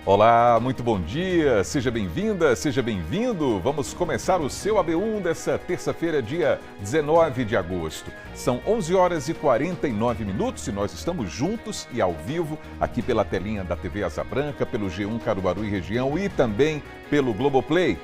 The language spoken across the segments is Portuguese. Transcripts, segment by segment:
Olá, muito bom dia, seja bem-vinda, seja bem-vindo. Vamos começar o seu AB1 dessa terça-feira, dia 19 de agosto. São 11 horas e 49 minutos e nós estamos juntos e ao vivo aqui pela telinha da TV Asa Branca, pelo G1 Caruaru e região e também pelo Globoplay.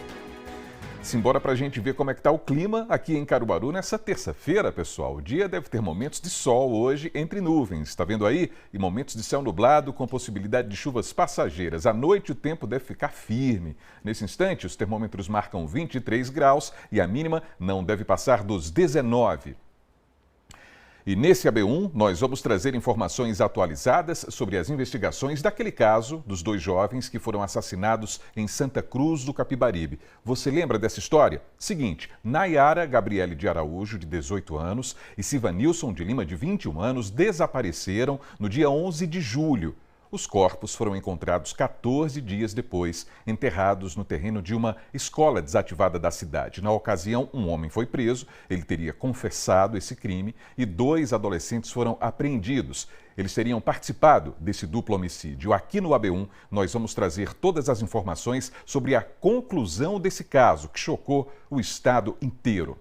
Simbora para a gente ver como é que está o clima aqui em Caruaru nessa terça-feira, pessoal. O dia deve ter momentos de sol hoje entre nuvens, está vendo aí? E momentos de céu nublado com possibilidade de chuvas passageiras. À noite o tempo deve ficar firme. Nesse instante, os termômetros marcam 23 graus e a mínima não deve passar dos 19. E nesse AB1, nós vamos trazer informações atualizadas sobre as investigações daquele caso dos dois jovens que foram assassinados em Santa Cruz do Capibaribe. Você lembra dessa história? Seguinte, Nayara Gabriele de Araújo, de 18 anos, e Sivanilson de Lima, de 21 anos, desapareceram no dia 11 de julho. Os corpos foram encontrados 14 dias depois, enterrados no terreno de uma escola desativada da cidade. Na ocasião, um homem foi preso, ele teria confessado esse crime e 2 adolescentes foram apreendidos. Eles teriam participado desse duplo homicídio. Aqui no AB1, nós vamos trazer todas as informações sobre a conclusão desse caso, que chocou o estado inteiro.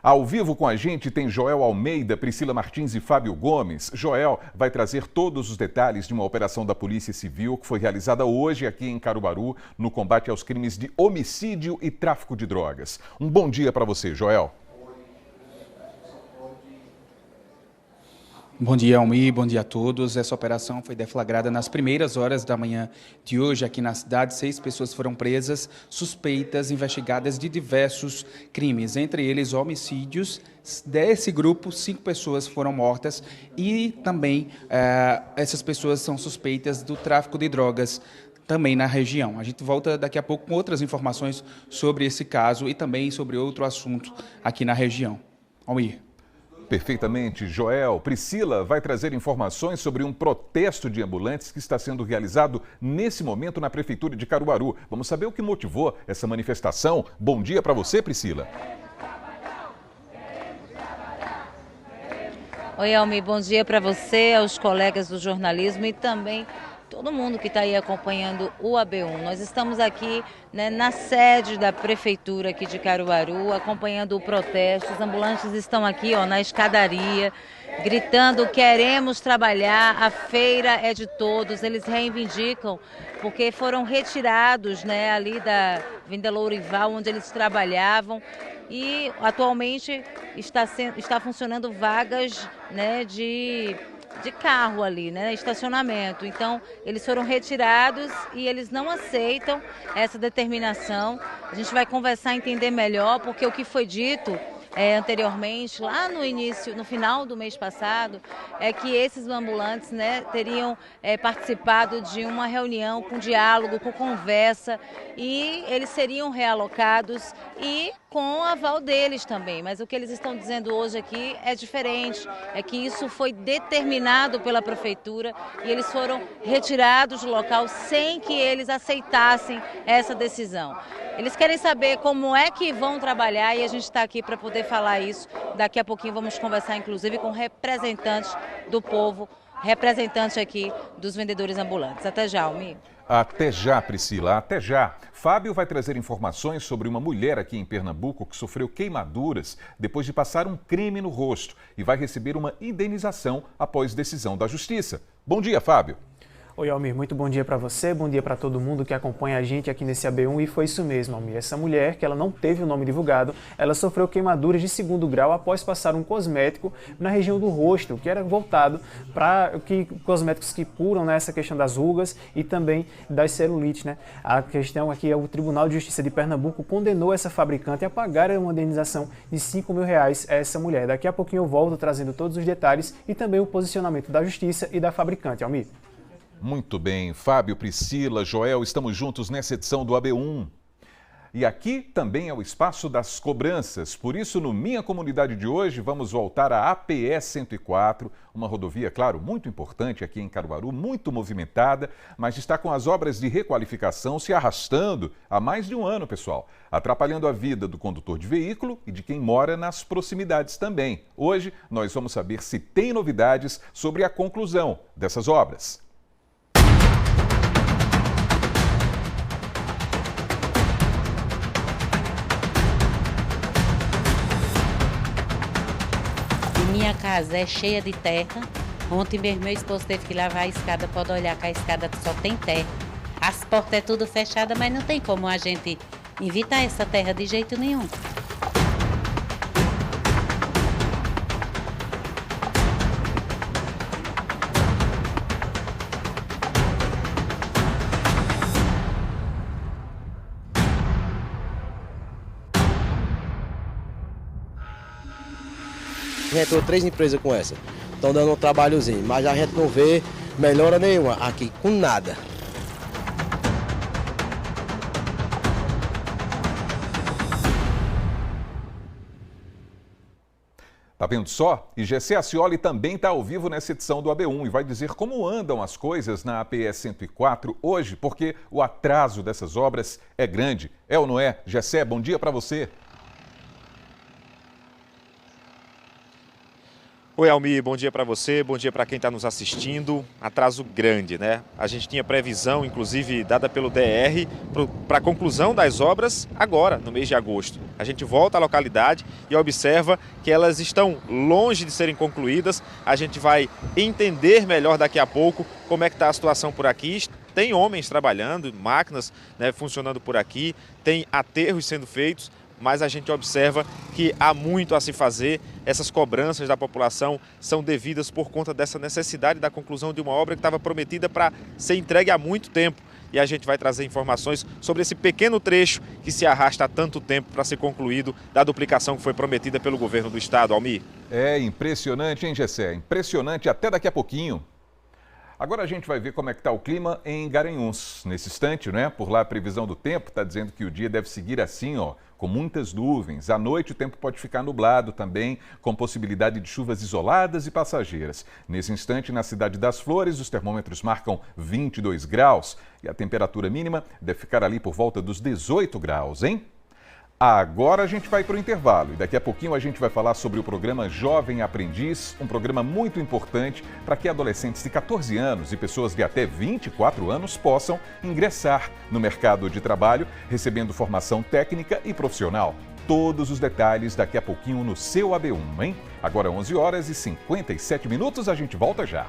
Ao vivo com a gente tem Joel Almeida, Priscila Martins e Fábio Gomes. Joel vai trazer todos os detalhes de uma operação da Polícia Civil que foi realizada hoje aqui em Caruaru no combate aos crimes de homicídio e tráfico de drogas. Um bom dia para você, Joel. Bom dia, Almir. Bom dia a todos. Essa operação foi deflagrada nas primeiras horas da manhã de hoje aqui na cidade. 6 pessoas foram presas, suspeitas, investigadas de diversos crimes, entre eles homicídios. Desse grupo, 5 pessoas foram mortas e também essas pessoas são suspeitas do tráfico de drogas também na região. A gente volta daqui a pouco com outras informações sobre esse caso e também sobre outro assunto aqui na região. Almir. Perfeitamente, Joel. Priscila vai trazer informações sobre um protesto de ambulantes que está sendo realizado nesse momento na Prefeitura de Caruaru. Vamos saber o que motivou essa manifestação. Bom dia para você, Priscila. Oi, Almir, bom dia para você, aos colegas do jornalismo e também todo mundo que está aí acompanhando o AB1. Nós estamos aqui, né, na sede da Prefeitura aqui de Caruaru, acompanhando o protesto. Os ambulantes estão aqui, ó, na escadaria, gritando: queremos trabalhar, a feira é de todos. Eles reivindicam porque foram retirados, né, ali da Avenida Lourival, onde eles trabalhavam. E atualmente está funcionando vagas, né, de carro ali, né, estacionamento. Então, eles foram retirados e eles não aceitam essa determinação. A gente vai conversar, entender melhor, porque o que foi dito anteriormente, lá no início, no final do mês passado, é que esses ambulantes, né, teriam participado de uma reunião com diálogo, com conversa, e eles seriam realocados e com o aval deles também. Mas o que eles estão dizendo hoje aqui é diferente, é que isso foi determinado pela Prefeitura e eles foram retirados do local sem que eles aceitassem essa decisão. Eles querem saber como é que vão trabalhar e a gente está aqui para poder falar isso. Daqui a pouquinho vamos conversar, inclusive, com representantes do povo, representantes aqui dos vendedores ambulantes. Até já, Almir. Até já, Priscila, até já. Fábio vai trazer informações sobre uma mulher aqui em Pernambuco que sofreu queimaduras depois de passar um creme no rosto e vai receber uma indenização após decisão da Justiça. Bom dia, Fábio. Oi, Almir, muito bom dia para você, bom dia para todo mundo que acompanha a gente aqui nesse AB1 e foi isso mesmo, Almir. Essa mulher, que ela não teve o nome divulgado, ela sofreu queimaduras de 2º grau após passar um cosmético na região do rosto, que era voltado para cosméticos que curam, né, essa questão das rugas e também das celulites, né? A questão aqui é o Tribunal de Justiça de Pernambuco condenou essa fabricante a pagar uma indenização de R$5.000 a essa mulher. Daqui a pouquinho eu volto trazendo todos os detalhes e também o posicionamento da Justiça e da fabricante, Almir. Muito bem, Fábio, Priscila, Joel, estamos juntos nessa edição do AB1. E aqui também é o espaço das cobranças. Por isso, no Minha Comunidade de hoje, vamos voltar à APE 104, uma rodovia, claro, muito importante aqui em Caruaru, muito movimentada, mas está com as obras de requalificação se arrastando há mais de um ano, pessoal, atrapalhando a vida do condutor de veículo e de quem mora nas proximidades também. Hoje, nós vamos saber se tem novidades sobre a conclusão dessas obras. casa é cheia de terra. Ontem mesmo meu esposo teve que lavar a escada, pode olhar que a escada só tem terra. As portas é tudo fechada, mas não tem como a gente evitar essa terra de jeito nenhum. Entrou 3 empresas com essa, estão dando um trabalhozinho, mas a gente não vê melhora nenhuma aqui, com nada. Tá vendo só? E Gessé Acioli também está ao vivo nessa edição do AB1 e vai dizer como andam as coisas na APE 104 hoje, porque o atraso dessas obras é grande. É ou não é? Gessé, bom dia para você. Oi, Almir, bom dia para você, bom dia para quem está nos assistindo. Atraso grande, né? A gente tinha previsão, inclusive dada pelo DR, para a conclusão das obras agora, no mês de agosto. A gente volta à localidade e observa que elas estão longe de serem concluídas. A gente vai entender melhor daqui a pouco como é que está a situação por aqui. Tem homens trabalhando, máquinas, né, funcionando por aqui, tem aterros sendo feitos, mas a gente observa que há muito a se fazer. Essas cobranças da população são devidas por conta dessa necessidade da conclusão de uma obra que estava prometida para ser entregue há muito tempo. E a gente vai trazer informações sobre esse pequeno trecho que se arrasta há tanto tempo para ser concluído, da duplicação que foi prometida pelo governo do estado. Almir. É impressionante, hein, Gessé? Impressionante até daqui a pouquinho. Agora a gente vai ver como é que está o clima em Garanhuns. Nesse instante, né? Por lá a previsão do tempo está dizendo que o dia deve seguir assim, ó, com muitas nuvens. À noite o tempo pode ficar nublado também, com possibilidade de chuvas isoladas e passageiras. Nesse instante, na cidade das Flores, os termômetros marcam 22 graus e a temperatura mínima deve ficar ali por volta dos 18 graus, hein? Agora a gente vai para o intervalo e daqui a pouquinho a gente vai falar sobre o programa Jovem Aprendiz, um programa muito importante para que adolescentes de 14 anos e pessoas de até 24 anos possam ingressar no mercado de trabalho, recebendo formação técnica e profissional. Todos os detalhes daqui a pouquinho no seu AB1, hein? Agora 11 horas e 57 minutos, a gente volta já.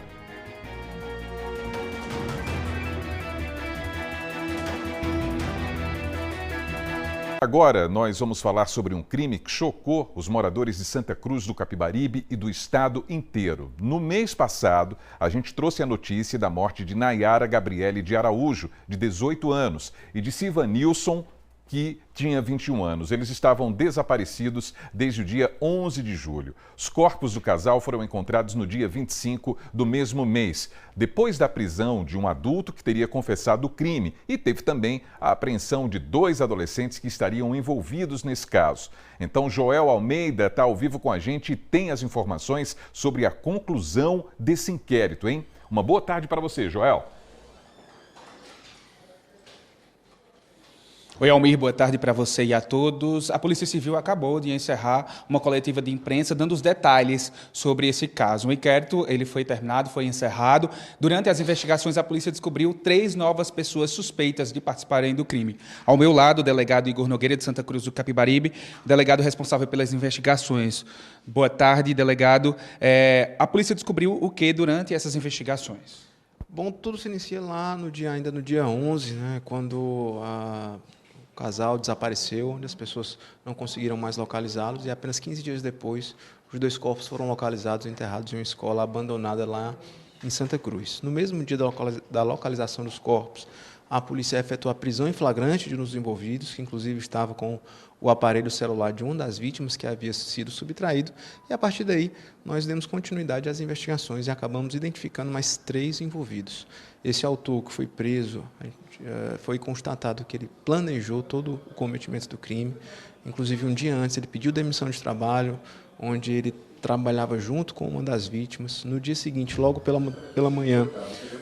Agora nós vamos falar sobre um crime que chocou os moradores de Santa Cruz do Capibaribe e do estado inteiro. No mês passado, a gente trouxe a notícia da morte de Nayara Gabriele de Araújo, de 18 anos, e de Sivanilson, que tinha 21 anos. Eles estavam desaparecidos desde o dia 11 de julho. Os corpos do casal foram encontrados no dia 25 do mesmo mês, depois da prisão de um adulto que teria confessado o crime, e teve também a apreensão de 2 adolescentes que estariam envolvidos nesse caso. Então, Joel Almeida está ao vivo com a gente e tem as informações sobre a conclusão desse inquérito, hein? Uma boa tarde para você, Joel. Oi, Almir, boa tarde para você e a todos. A Polícia Civil acabou de encerrar uma coletiva de imprensa dando os detalhes sobre esse caso. O inquérito ele foi terminado, foi encerrado. Durante as investigações, a polícia descobriu 3 novas pessoas suspeitas de participarem do crime. Ao meu lado, o delegado Igor Nogueira, de Santa Cruz do Capibaribe, delegado responsável pelas investigações. Boa tarde, delegado. A polícia descobriu o que durante essas investigações? Bom, tudo se inicia lá ainda no dia 11, né, quando o casal desapareceu, onde as pessoas não conseguiram mais localizá-los, e apenas 15 dias depois, os 2 corpos foram localizados e enterrados em uma escola abandonada lá em Santa Cruz. No mesmo dia da localização dos corpos, a polícia efetuou a prisão em flagrante de um dos envolvidos, que inclusive estava com o aparelho celular de uma das vítimas que havia sido subtraído, e a partir daí nós demos continuidade às investigações e acabamos identificando mais 3 envolvidos. Esse autor que foi preso, foi constatado que ele planejou todo o cometimento do crime, inclusive um dia antes ele pediu demissão de trabalho, onde ele trabalhava junto com uma das vítimas. No dia seguinte, logo pela manhã,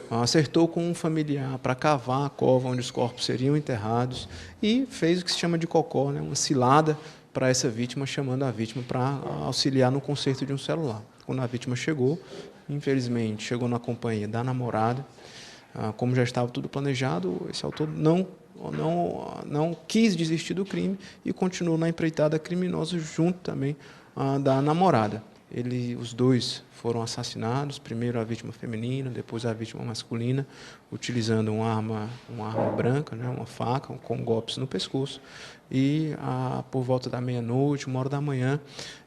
acertou com um familiar para cavar a cova onde os corpos seriam enterrados e fez o que se chama de cocó, né, uma cilada para essa vítima, chamando a vítima para auxiliar no conserto de um celular. Quando a vítima chegou, infelizmente, chegou na companhia da namorada. Como já estava tudo planejado, esse autor não quis desistir do crime e continuou na empreitada criminosa junto também da namorada. os dois foram assassinados, primeiro a vítima feminina, depois a vítima masculina, utilizando uma arma branca, né, uma faca, com golpes no pescoço. E por volta da meia-noite, 1h da manhã,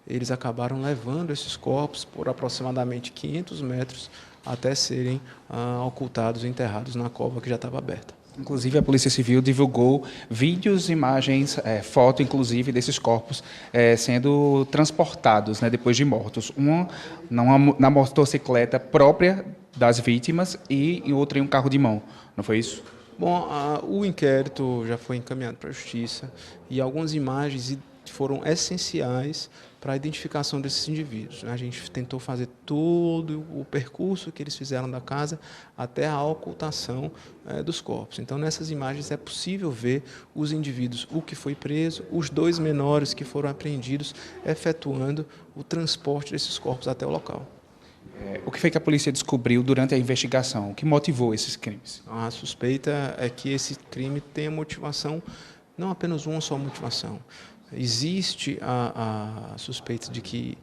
eles acabaram levando esses corpos por aproximadamente 500 metros até serem ocultados e enterrados na cova que já estava aberta. Inclusive, a Polícia Civil divulgou vídeos, imagens, foto, inclusive, desses corpos sendo transportados, né, depois de mortos. Uma na motocicleta própria das vítimas e outra em um carro de mão. Não foi isso? Bom, o inquérito já foi encaminhado para a Justiça e algumas imagens foram essenciais para a identificação desses indivíduos. A gente tentou fazer todo o percurso que eles fizeram da casa até a ocultação dos corpos. Então, nessas imagens é possível ver os indivíduos, o que foi preso, os 2 menores que foram apreendidos, efetuando o transporte desses corpos até o local. O que foi que a polícia descobriu durante a investigação? O que motivou esses crimes? A suspeita é que esse crime tenha motivação, não apenas uma só motivação. Existe a suspeita de que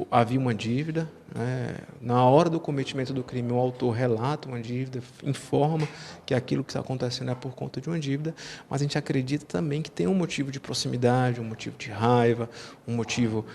havia uma dívida, né? Na hora do cometimento do crime, o autor relata uma dívida, informa que aquilo que está acontecendo é por conta de uma dívida, mas a gente acredita também que tem um motivo de proximidade, um motivo de raiva, um motivo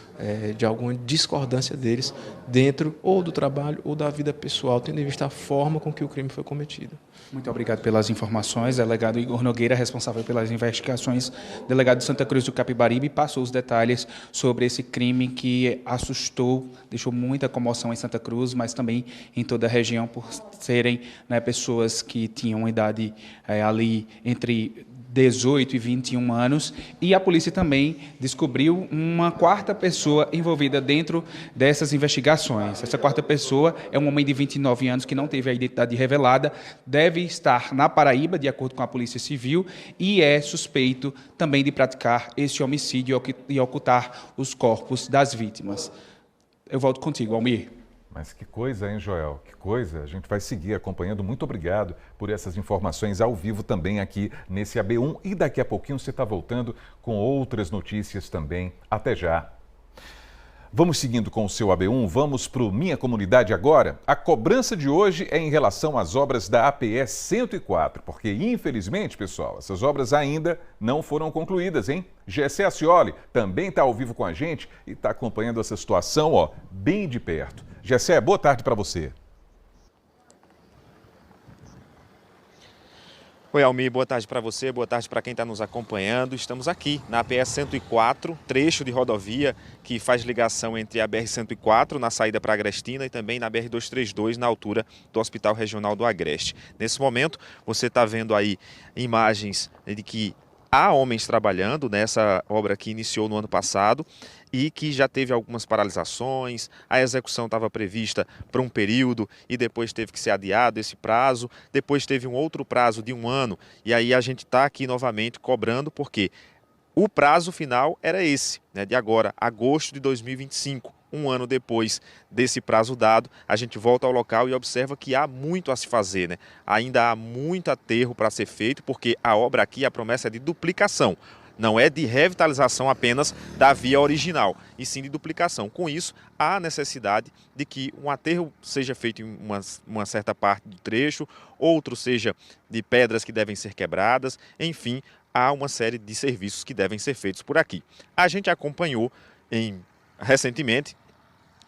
de alguma discordância deles dentro ou do trabalho ou da vida pessoal, tendo em vista a forma com que o crime foi cometido. Muito obrigado pelas informações. Delegado Igor Nogueira, responsável pelas investigações, delegado de Santa Cruz do Capibaribe, passou os detalhes sobre esse crime que assustou, deixou muita comoção em Santa Cruz, mas também em toda a região, por serem, né, pessoas que tinham uma idade ali entre 18 e 21 anos, e a polícia também descobriu uma 4ª pessoa envolvida dentro dessas investigações. Essa 4ª pessoa é um homem de 29 anos que não teve a identidade revelada, deve estar na Paraíba, de acordo com a Polícia Civil, e é suspeito também de praticar esse homicídio e ocultar os corpos das vítimas. Eu volto contigo, Almir. Mas que coisa, hein, Joel? Que coisa. A gente vai seguir acompanhando. Muito obrigado por essas informações ao vivo também aqui nesse AB1. E daqui a pouquinho você está voltando com outras notícias também. Até já. Vamos seguindo com o seu AB1, vamos para o Minha Comunidade agora. A cobrança de hoje é em relação às obras da APE 104, porque infelizmente, pessoal, essas obras ainda não foram concluídas, hein? Gessé Acioli também está ao vivo com a gente e está acompanhando essa situação, bem de perto. Gessé, boa tarde para você. Oi, Almir, boa tarde para você, boa tarde para quem está nos acompanhando. Estamos aqui na APE 104, trecho de rodovia que faz ligação entre a BR-104, na saída para Agrestina, e também na BR-232, na altura do Hospital Regional do Agreste. Nesse momento, você está vendo aí imagens de que há homens trabalhando nessa obra que iniciou no ano passado e que já teve algumas paralisações. A execução estava prevista para um período e depois teve que ser adiado esse prazo. Depois teve um outro prazo de 1 ano e aí a gente está aqui novamente cobrando porque o prazo final era esse, né, de agora, agosto de 2025. 1 ano depois desse prazo dado, a gente volta ao local e observa que há muito a se fazer, né? Ainda há muito aterro para ser feito, porque a obra aqui, a promessa é de duplicação. Não é de revitalização apenas da via original, e sim de duplicação. Com isso, há necessidade de que um aterro seja feito em uma certa parte do trecho, outro seja de pedras que devem ser quebradas, enfim, há uma série de serviços que devem ser feitos por aqui. A gente acompanhou recentemente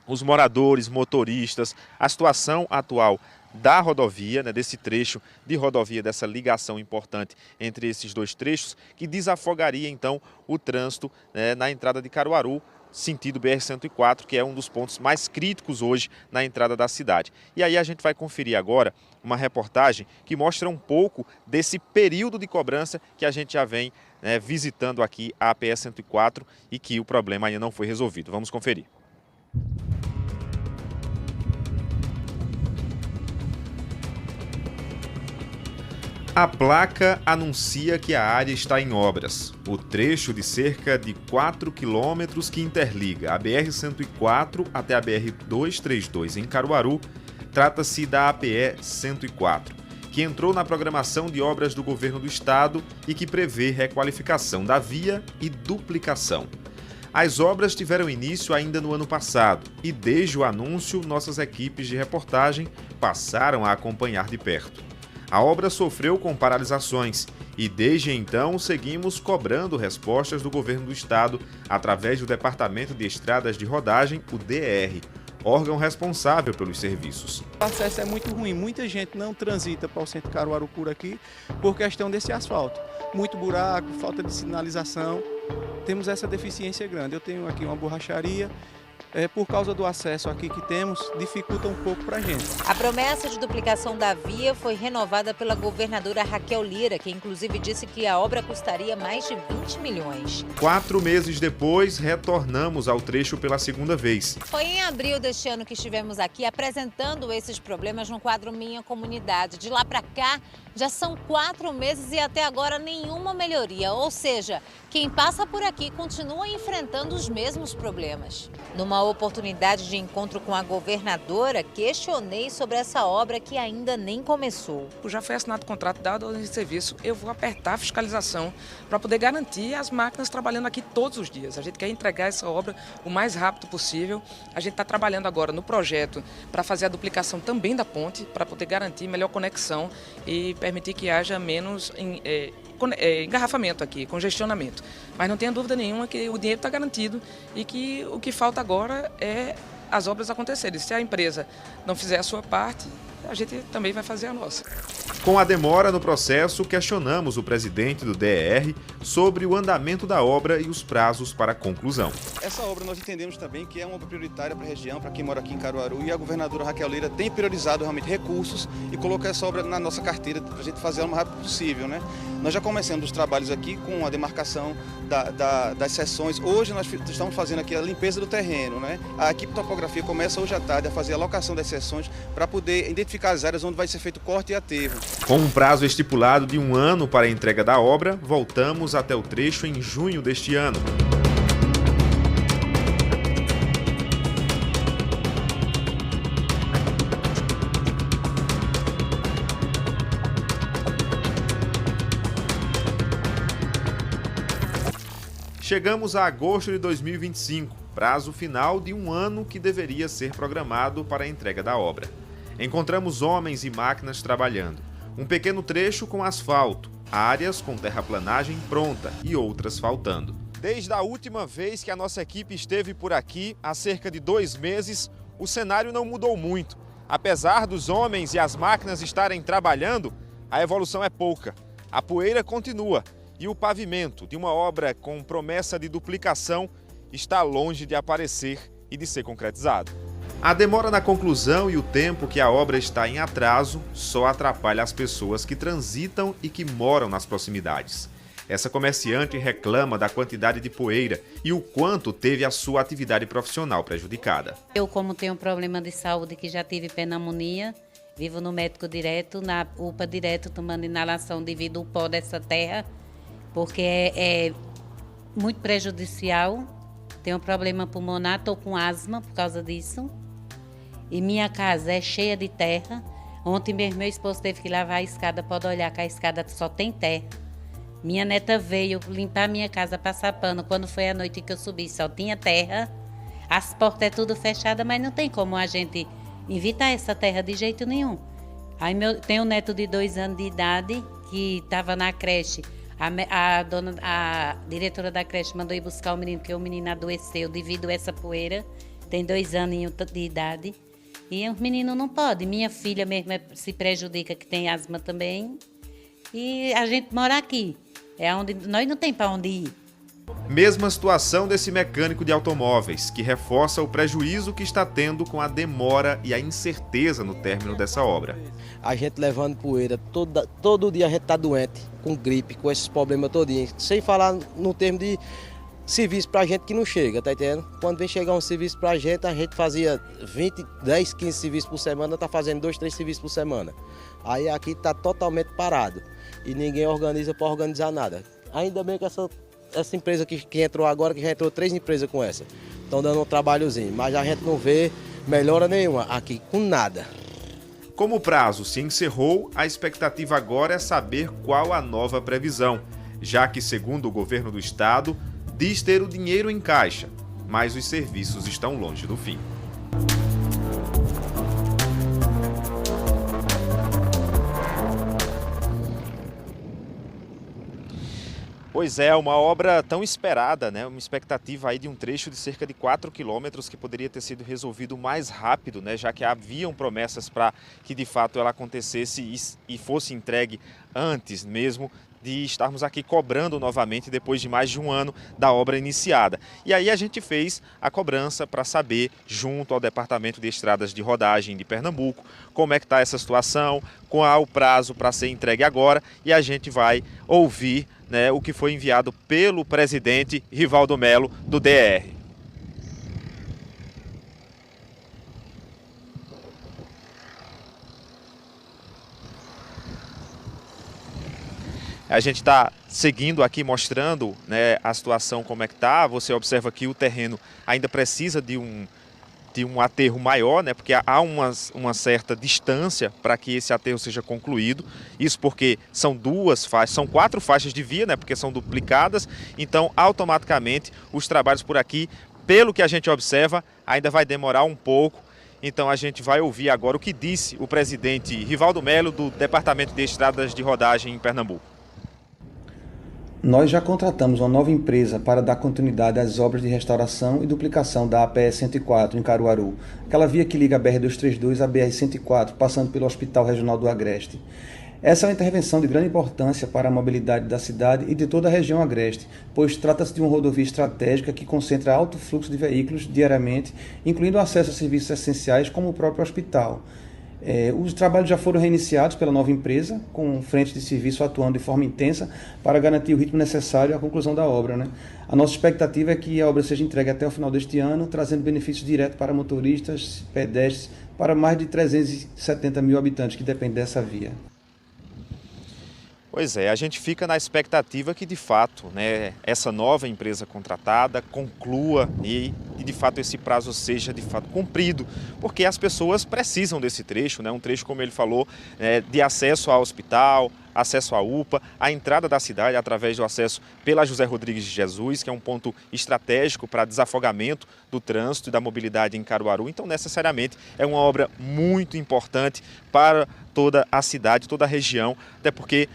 os moradores, motoristas, a situação atual da rodovia, né, desse trecho de rodovia, dessa ligação importante entre esses 2 trechos, que desafogaria então o trânsito, né, na entrada de Caruaru, sentido BR-104, que é um dos pontos mais críticos hoje na entrada da cidade. E aí a gente vai conferir agora uma reportagem que mostra um pouco desse período de cobrança que a gente já vem, né, visitando aqui a APE 104 e que o problema ainda não foi resolvido. Vamos conferir. A placa anuncia que a área está em obras. O trecho de cerca de 4 quilômetros que interliga a BR-104 até a BR-232 em Caruaru, trata-se da APE 104, que entrou na programação de obras do governo do estado e que prevê requalificação da via e duplicação. As obras tiveram início ainda no ano passado e, desde o anúncio, nossas equipes de reportagem passaram a acompanhar de perto. A obra sofreu com paralisações e, desde então, seguimos cobrando respostas do governo do estado através do Departamento de Estradas de Rodagem, o DR, órgão responsável pelos serviços. O acesso é muito ruim, muita gente não transita para o centro de Caruaru por aqui por questão desse asfalto. Muito buraco, falta de sinalização, temos essa deficiência grande. Eu tenho aqui uma borracharia, por causa do acesso aqui que temos, dificulta um pouco para a gente. A promessa de duplicação da via foi renovada pela governadora Raquel Lira, que inclusive disse que a obra custaria mais de 20 milhões. 4 meses depois, retornamos ao trecho pela segunda vez. Foi em abril deste ano que estivemos aqui apresentando esses problemas no quadro Minha Comunidade. De lá para cá, já são 4 meses e até agora nenhuma melhoria. Ou seja, quem passa por aqui continua enfrentando os mesmos problemas. Numa oportunidade de encontro com a governadora, questionei sobre essa obra que ainda nem começou. Já foi assinado o contrato, dado ao serviço, eu vou apertar a fiscalização para poder garantir as máquinas trabalhando aqui todos os dias. A gente quer entregar essa obra o mais rápido possível. A gente está trabalhando agora no projeto para fazer a duplicação também da ponte, para poder garantir melhor conexão e permitir que haja menos engarrafamento aqui, congestionamento. Mas não tenha dúvida nenhuma que o dinheiro está garantido e que o que falta agora é as obras acontecerem. Se a empresa não fizer a sua parte, a gente também vai fazer a nossa. Com a demora no processo, questionamos o presidente do DR sobre o andamento da obra e os prazos para a conclusão. Essa obra nós entendemos também que é uma obra prioritária para a região, para quem mora aqui em Caruaru, e a governadora Raquel Lira tem priorizado realmente recursos e colocou essa obra na nossa carteira para a gente fazer ela o mais rápido possível, né? Nós já começamos os trabalhos aqui com a demarcação das seções. Hoje nós estamos fazendo aqui a limpeza do terreno, né? A equipe de topografia começa hoje à tarde a fazer a locação das seções para poder identificar as áreas onde vai ser feito o corte e aterro. Com um prazo estipulado de 1 ano para a entrega da obra, voltamos até o trecho em junho deste ano. Chegamos a agosto de 2025, prazo final de 1 ano que deveria ser programado para a entrega da obra. Encontramos homens e máquinas trabalhando. Um pequeno trecho com asfalto, áreas com terraplanagem pronta e outras faltando. Desde a última vez que a nossa equipe esteve por aqui, há cerca de 2 meses, o cenário não mudou muito. Apesar dos homens e as máquinas estarem trabalhando, a evolução é pouca. A poeira continua e o pavimento de uma obra com promessa de duplicação está longe de aparecer e de ser concretizado. A demora na conclusão e o tempo que a obra está em atraso só atrapalha as pessoas que transitam e que moram nas proximidades. Essa comerciante reclama da quantidade de poeira e o quanto teve a sua atividade profissional prejudicada. Eu, como tenho um problema de saúde que já tive pneumonia, vivo no médico direto, na UPA direto, tomando inalação devido ao pó dessa terra, porque é muito prejudicial. Tenho um problema pulmonar, estou com asma por causa disso. E minha casa é cheia de terra. Ontem mesmo meu esposo teve que lavar a escada, pode olhar que a escada só tem terra. Minha neta veio limpar minha casa, passar pano. Quando foi a noite que eu subi, só tinha terra. As portas é tudo fechada, mas não tem como a gente evitar essa terra de jeito nenhum. Aí tem um neto de 2 anos de idade que estava na creche. A diretora da creche mandou ir buscar o menino, porque o menino adoeceu devido a essa poeira. Tem 2 aninhos de idade. E o menino não pode. Minha filha mesmo se prejudica, que tem asma também. E a gente mora aqui. É onde nós não tem para onde ir. Mesma situação desse mecânico de automóveis, que reforça o prejuízo que está tendo com a demora e a incerteza no término dessa obra. A gente levando poeira, todo dia a gente está doente, com gripe, com esses problemas todinhos. Sem falar no termo de serviço pra gente que não chega, tá entendendo? Quando vem chegar um serviço pra gente, a gente fazia 10, 15 serviços por semana, tá fazendo 2, 3 serviços por semana. Aí aqui tá totalmente parado e ninguém organiza para organizar nada. Ainda bem que essa empresa que entrou agora, que já entrou 3 empresas com essa, estão dando um trabalhozinho, mas a gente não vê melhora nenhuma aqui, com nada. Como o prazo se encerrou, a expectativa agora é saber qual a nova previsão, já que, segundo o governo do estado, diz ter o dinheiro em caixa, mas os serviços estão longe do fim. Pois é, uma obra tão esperada, né? Uma expectativa aí de um trecho de cerca de 4 quilômetros que poderia ter sido resolvido mais rápido, né? Já que haviam promessas para que de fato ela acontecesse e fosse entregue antes mesmo de estarmos aqui cobrando novamente depois de mais de um ano da obra iniciada. E aí a gente fez a cobrança para saber, junto ao Departamento de Estradas de Rodagem de Pernambuco, como é que está essa situação, qual o prazo para ser entregue agora, e a gente vai ouvir, né, o que foi enviado pelo presidente Rivaldo Melo, do DR. A gente está seguindo aqui, mostrando, né, a situação como é que está. Você observa que o terreno ainda precisa de um aterro maior, né, porque há uma certa distância para que esse aterro seja concluído. Isso porque são 4 faixas de via, né, porque são duplicadas. Então, automaticamente, os trabalhos por aqui, pelo que a gente observa, ainda vai demorar um pouco. Então, a gente vai ouvir agora o que disse o presidente Rivaldo Melo, do Departamento de Estradas de Rodagem em Pernambuco. Nós já contratamos uma nova empresa para dar continuidade às obras de restauração e duplicação da APE 104 em Caruaru, aquela via que liga a BR-232 à BR-104, passando pelo Hospital Regional do Agreste. Essa é uma intervenção de grande importância para a mobilidade da cidade e de toda a região agreste, pois trata-se de uma rodovia estratégica que concentra alto fluxo de veículos diariamente, incluindo acesso a serviços essenciais como o próprio hospital. Os trabalhos já foram reiniciados pela nova empresa, com frente de serviço atuando de forma intensa para garantir o ritmo necessário à conclusão da obra, né? A nossa expectativa é que a obra seja entregue até o final deste ano, trazendo benefícios diretos para motoristas, pedestres, para mais de 370 mil habitantes que dependem dessa via. Pois é, a gente fica na expectativa que de fato, né, essa nova empresa contratada conclua e de fato esse prazo seja de fato cumprido, porque as pessoas precisam desse trecho, né, um trecho, como ele falou, de acesso ao hospital, acesso à UPA, a entrada da cidade através do acesso pela José Rodrigues de Jesus, que é um ponto estratégico para desafogamento do trânsito e da mobilidade em Caruaru. Então, necessariamente, é uma obra muito importante para toda a cidade, toda a região, até porque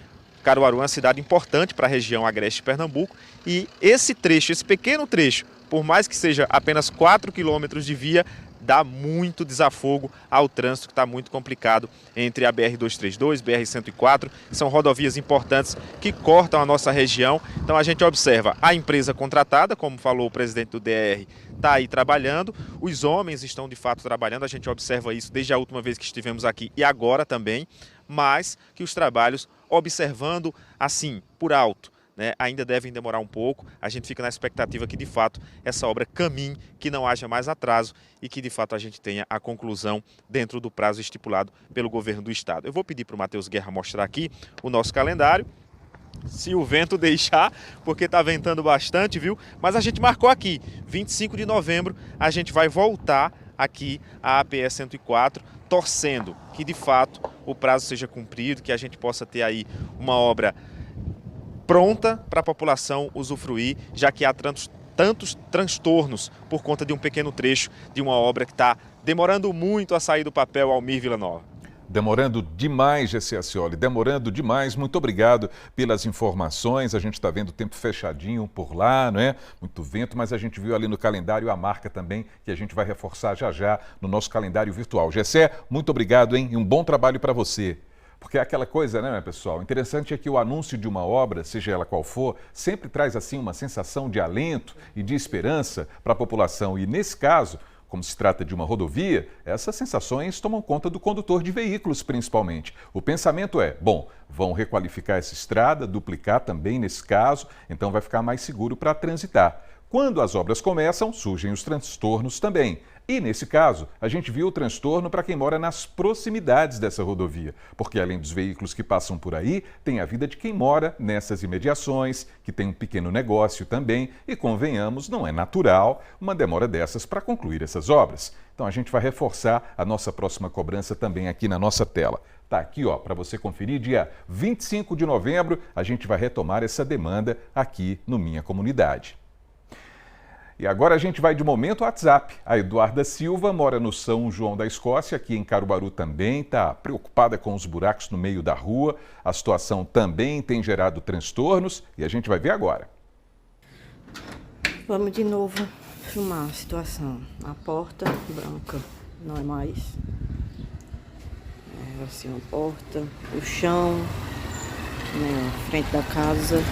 Caruaru é uma cidade importante para a região agreste de Pernambuco e esse trecho, esse pequeno trecho, por mais que seja apenas 4 quilômetros de via, dá muito desafogo ao trânsito que está muito complicado entre a BR-232, BR-104, que são rodovias importantes que cortam a nossa região. Então a gente observa a empresa contratada, como falou o presidente do DR, está aí trabalhando, os homens estão de fato trabalhando, a gente observa isso desde a última vez que estivemos aqui e agora também, mas que os trabalhos, observando assim, por alto, né, ainda devem demorar um pouco. A gente fica na expectativa que de fato essa obra caminhe, que não haja mais atraso e que de fato a gente tenha a conclusão dentro do prazo estipulado pelo governo do estado. Eu vou pedir para o Matheus Guerra mostrar aqui o nosso calendário, se o vento deixar, porque está ventando bastante, viu? Mas a gente marcou aqui, 25 de novembro, a gente vai voltar aqui à APE 104, torcendo que de fato o prazo seja cumprido, que a gente possa ter aí uma obra pronta para a população usufruir, já que há tantos transtornos por conta de um pequeno trecho de uma obra que está demorando muito a sair do papel. Almir Villanova. Demorando demais, Gessé Ascioli, demorando demais. Muito obrigado pelas informações. A gente está vendo o tempo fechadinho por lá, não é? Muito vento, mas a gente viu ali no calendário a marca também, que a gente vai reforçar já já no nosso calendário virtual. Gessé, muito obrigado, hein? E um bom trabalho para você. Porque é aquela coisa, né, pessoal? O interessante é que o anúncio de uma obra, seja ela qual for, sempre traz assim uma sensação de alento e de esperança para a população. E nesse caso, como se trata de uma rodovia, essas sensações tomam conta do condutor de veículos, principalmente. O pensamento é, bom, vão requalificar essa estrada, duplicar também nesse caso, então vai ficar mais seguro para transitar. Quando as obras começam, surgem os transtornos também. E, nesse caso, a gente viu o transtorno para quem mora nas proximidades dessa rodovia, porque além dos veículos que passam por aí, tem a vida de quem mora nessas imediações, que tem um pequeno negócio também, e convenhamos, não é natural uma demora dessas para concluir essas obras. Então a gente vai reforçar a nossa próxima cobrança também aqui na nossa tela. Tá aqui, ó, para você conferir, dia 25 de novembro, a gente vai retomar essa demanda aqui no Minha Comunidade. E agora a gente vai de momento ao WhatsApp. A Eduarda Silva mora no São João da Escócia, aqui em Caruaru também, está preocupada com os buracos no meio da rua. A situação também tem gerado transtornos e a gente vai ver agora. Vamos de novo filmar a situação. A porta branca não é mais. É assim, a porta, o chão, né, frente da casa,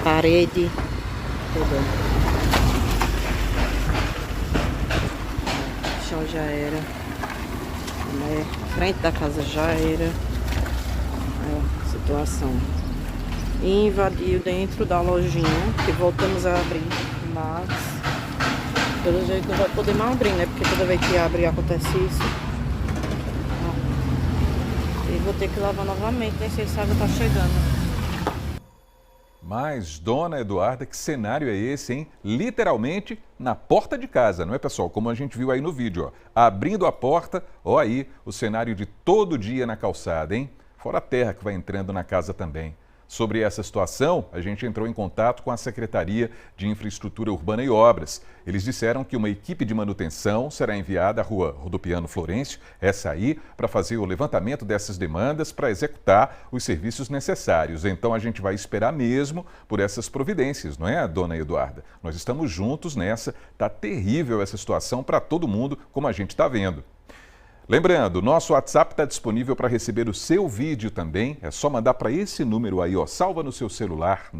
parede, toda. O chão já era, né? Frente da casa já era. A situação. E invadiu dentro da lojinha, que voltamos a abrir, mas pelo jeito não vai poder mais abrir, né? Porque toda vez que abre acontece isso. E vou ter que lavar novamente, nem sei se a água tá chegando. Mas, dona Eduarda, que cenário é esse, hein? Literalmente na porta de casa, não é, pessoal? Como a gente viu aí no vídeo, ó. Abrindo a porta, ó aí o cenário de todo dia na calçada, hein? Fora a terra que vai entrando na casa também. Sobre essa situação, a gente entrou em contato com a Secretaria de Infraestrutura Urbana e Obras. Eles disseram que uma equipe de manutenção será enviada à rua Rodopiano Florencio, essa aí, para fazer o levantamento dessas demandas para executar os serviços necessários. Então a gente vai esperar mesmo por essas providências, não é, dona Eduarda? Nós estamos juntos nessa, tá terrível essa situação para todo mundo, como a gente está vendo. Lembrando, nosso WhatsApp está disponível para receber o seu vídeo também. É só mandar para esse número aí, ó, salva no seu celular,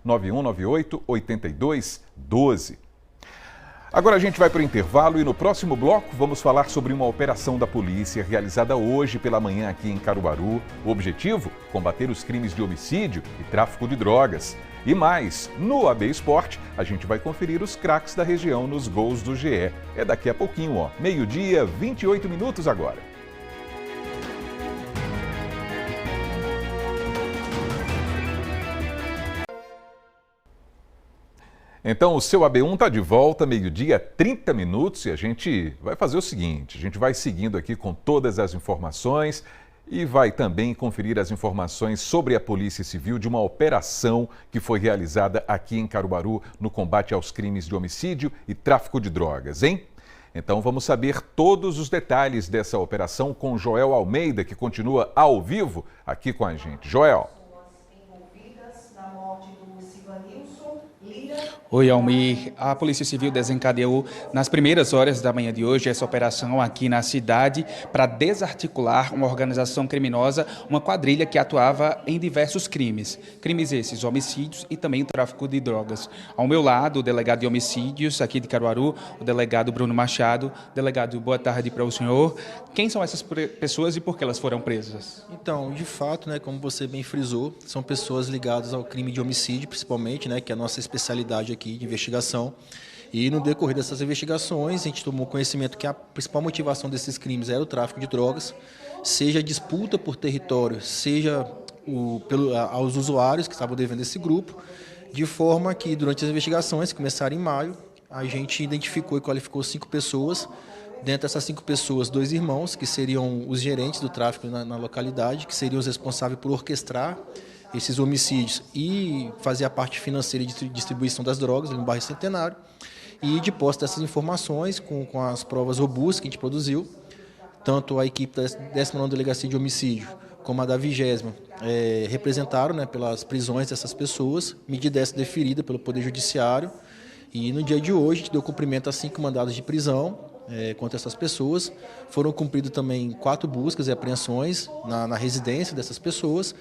99198-8212. Agora a gente vai para o intervalo e no próximo bloco vamos falar sobre uma operação da polícia realizada hoje pela manhã aqui em Caruaru. O objetivo? Combater os crimes de homicídio e tráfico de drogas. E mais, no AB Esporte, a gente vai conferir os craques da região nos gols do GE. É daqui a pouquinho, ó. 12h, 28 minutos agora. Então, o seu AB1 está de volta, 12h, 30 minutos, e a gente vai fazer o seguinte, a gente vai seguindo aqui com todas as informações e vai também conferir as informações sobre a Polícia Civil de uma operação que foi realizada aqui em Caruaru no combate aos crimes de homicídio e tráfico de drogas, hein? Então vamos saber todos os detalhes dessa operação com Joel Almeida, que continua ao vivo aqui com a gente. Joel. Oi, Almir. A Polícia Civil desencadeou nas primeiras horas da manhã de hoje essa operação aqui na cidade para desarticular uma organização criminosa, uma quadrilha que atuava em diversos crimes. Crimes esses, homicídios e também o tráfico de drogas. Ao meu lado, o delegado de homicídios aqui de Caruaru, o delegado Bruno Machado. Delegado, boa tarde para o senhor. Quem são essas pessoas e por que elas foram presas? Então, de fato, né, como você bem frisou, são pessoas ligadas ao crime de homicídio, principalmente, né, que é a nossa especialidade aqui de investigação. E no decorrer dessas investigações, a gente tomou conhecimento que a principal motivação desses crimes era o tráfico de drogas, seja a disputa por território, seja aos usuários que estavam devendo esse grupo, de forma que durante as investigações, que começaram em maio, a gente identificou e qualificou 5 pessoas. Dentro dessas 5 pessoas, 2 irmãos, que seriam os gerentes do tráfico na localidade, que seriam os responsáveis por orquestrar esses homicídios e fazer a parte financeira de distribuição das drogas no bairro Centenário. E de posse dessas informações, com as provas robustas que a gente produziu, tanto a equipe da 19ª Delegacia de Homicídio como a da 20ª representaram, né, pelas prisões dessas pessoas, medida essa deferida pelo Poder Judiciário. E no dia de hoje, a gente deu cumprimento a 5 mandados de prisão contra essas pessoas. Foram cumpridas também 4 buscas e apreensões na residência dessas pessoas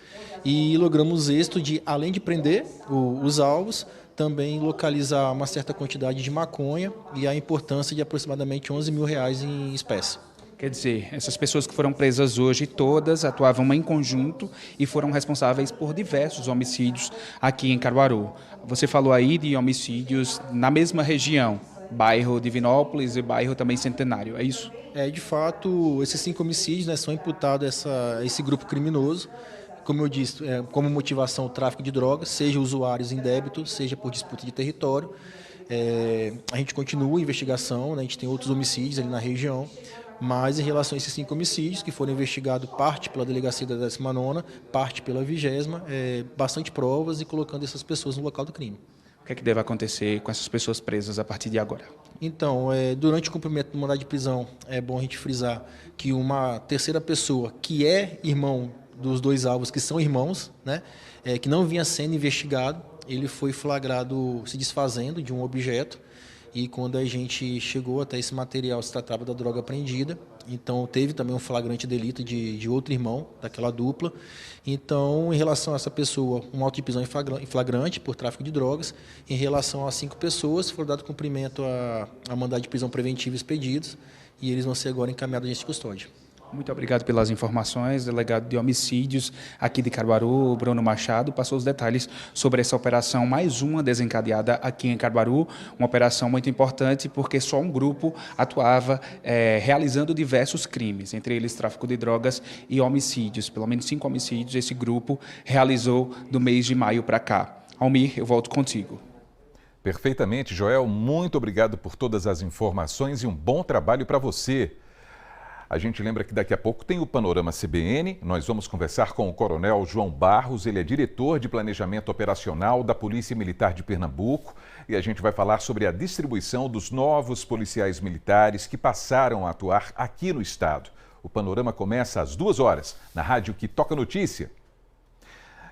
e logramos êxito de, além de prender os alvos, também localizar uma certa quantidade de maconha e a importância de aproximadamente R$11 mil em espécie. Quer dizer, essas pessoas que foram presas hoje, todas atuavam em conjunto e foram responsáveis por diversos homicídios aqui em Caruaru. Você falou aí de homicídios na mesma região, bairro Divinópolis e bairro também Centenário, é isso? De fato, esses 5 homicídios, né, são imputados a esse grupo criminoso. Como eu disse, como motivação o tráfico de drogas, seja usuários em débito, seja por disputa de território. A gente continua a investigação, né, a gente tem outros homicídios ali na região, mas em relação a esses 5 homicídios que foram investigados, parte pela delegacia da 19ª, parte pela 20ª, bastante provas e colocando essas pessoas no local do crime. O que é que deve acontecer com essas pessoas presas a partir de agora? Então, durante o cumprimento do mandado de prisão, é bom a gente frisar que uma terceira pessoa, que é irmão dos dois alvos, que são irmãos, né, que não vinha sendo investigado, ele foi flagrado se desfazendo de um objeto, e quando a gente chegou até esse material, se tratava da droga apreendida. Então, teve também um flagrante delito de outro irmão daquela dupla. Então, em relação a essa pessoa, um auto de prisão em flagrante por tráfico de drogas. Em relação a 5 pessoas, foi dado cumprimento a mandado de prisão preventiva expedidos, e eles vão ser agora encaminhados à agência de custódia. Muito obrigado pelas informações. Delegado de homicídios aqui de Caruaru, Bruno Machado, passou os detalhes sobre essa operação, mais uma desencadeada aqui em Caruaru, uma operação muito importante porque só um grupo atuava realizando diversos crimes, entre eles tráfico de drogas e homicídios. Pelo menos 5 homicídios esse grupo realizou do mês de maio para cá. Almir, eu volto contigo. Perfeitamente, Joel. Muito obrigado por todas as informações e um bom trabalho para você. A gente lembra que daqui a pouco tem o Panorama CBN. Nós vamos conversar com o Coronel João Barros. Ele é diretor de Planejamento Operacional da Polícia Militar de Pernambuco. E a gente vai falar sobre a distribuição dos novos policiais militares que passaram a atuar aqui no estado. O Panorama começa às 2h, na rádio que toca notícia.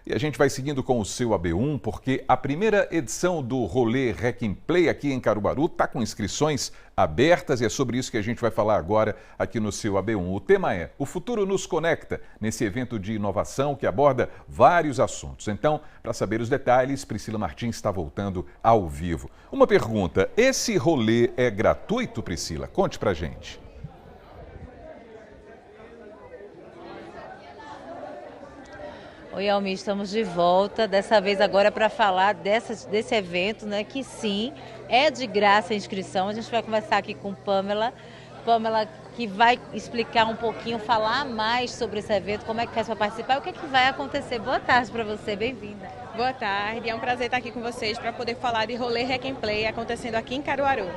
E a gente vai seguindo com o seu AB1, porque a primeira edição do Rolê Rec and Play aqui em Caruaru está com inscrições abertas e é sobre isso que a gente vai falar agora aqui no seu AB1. O tema é O Futuro Nos Conecta, nesse evento de inovação que aborda vários assuntos. Então, para saber os detalhes, Priscila Martins está voltando ao vivo. Uma pergunta, esse rolê é gratuito, Priscila? Conte pra gente. Oi, Almir, estamos de volta, dessa vez agora para falar desse evento, né, que sim, é de graça a inscrição. A gente vai conversar aqui com Pamela, que vai explicar um pouquinho, falar mais sobre esse evento, como é que faz para participar e o que é que vai acontecer. Boa tarde para você, bem-vinda. Boa tarde, é um prazer estar aqui com vocês para poder falar de Rolê Rec and Play acontecendo aqui em Caruaru.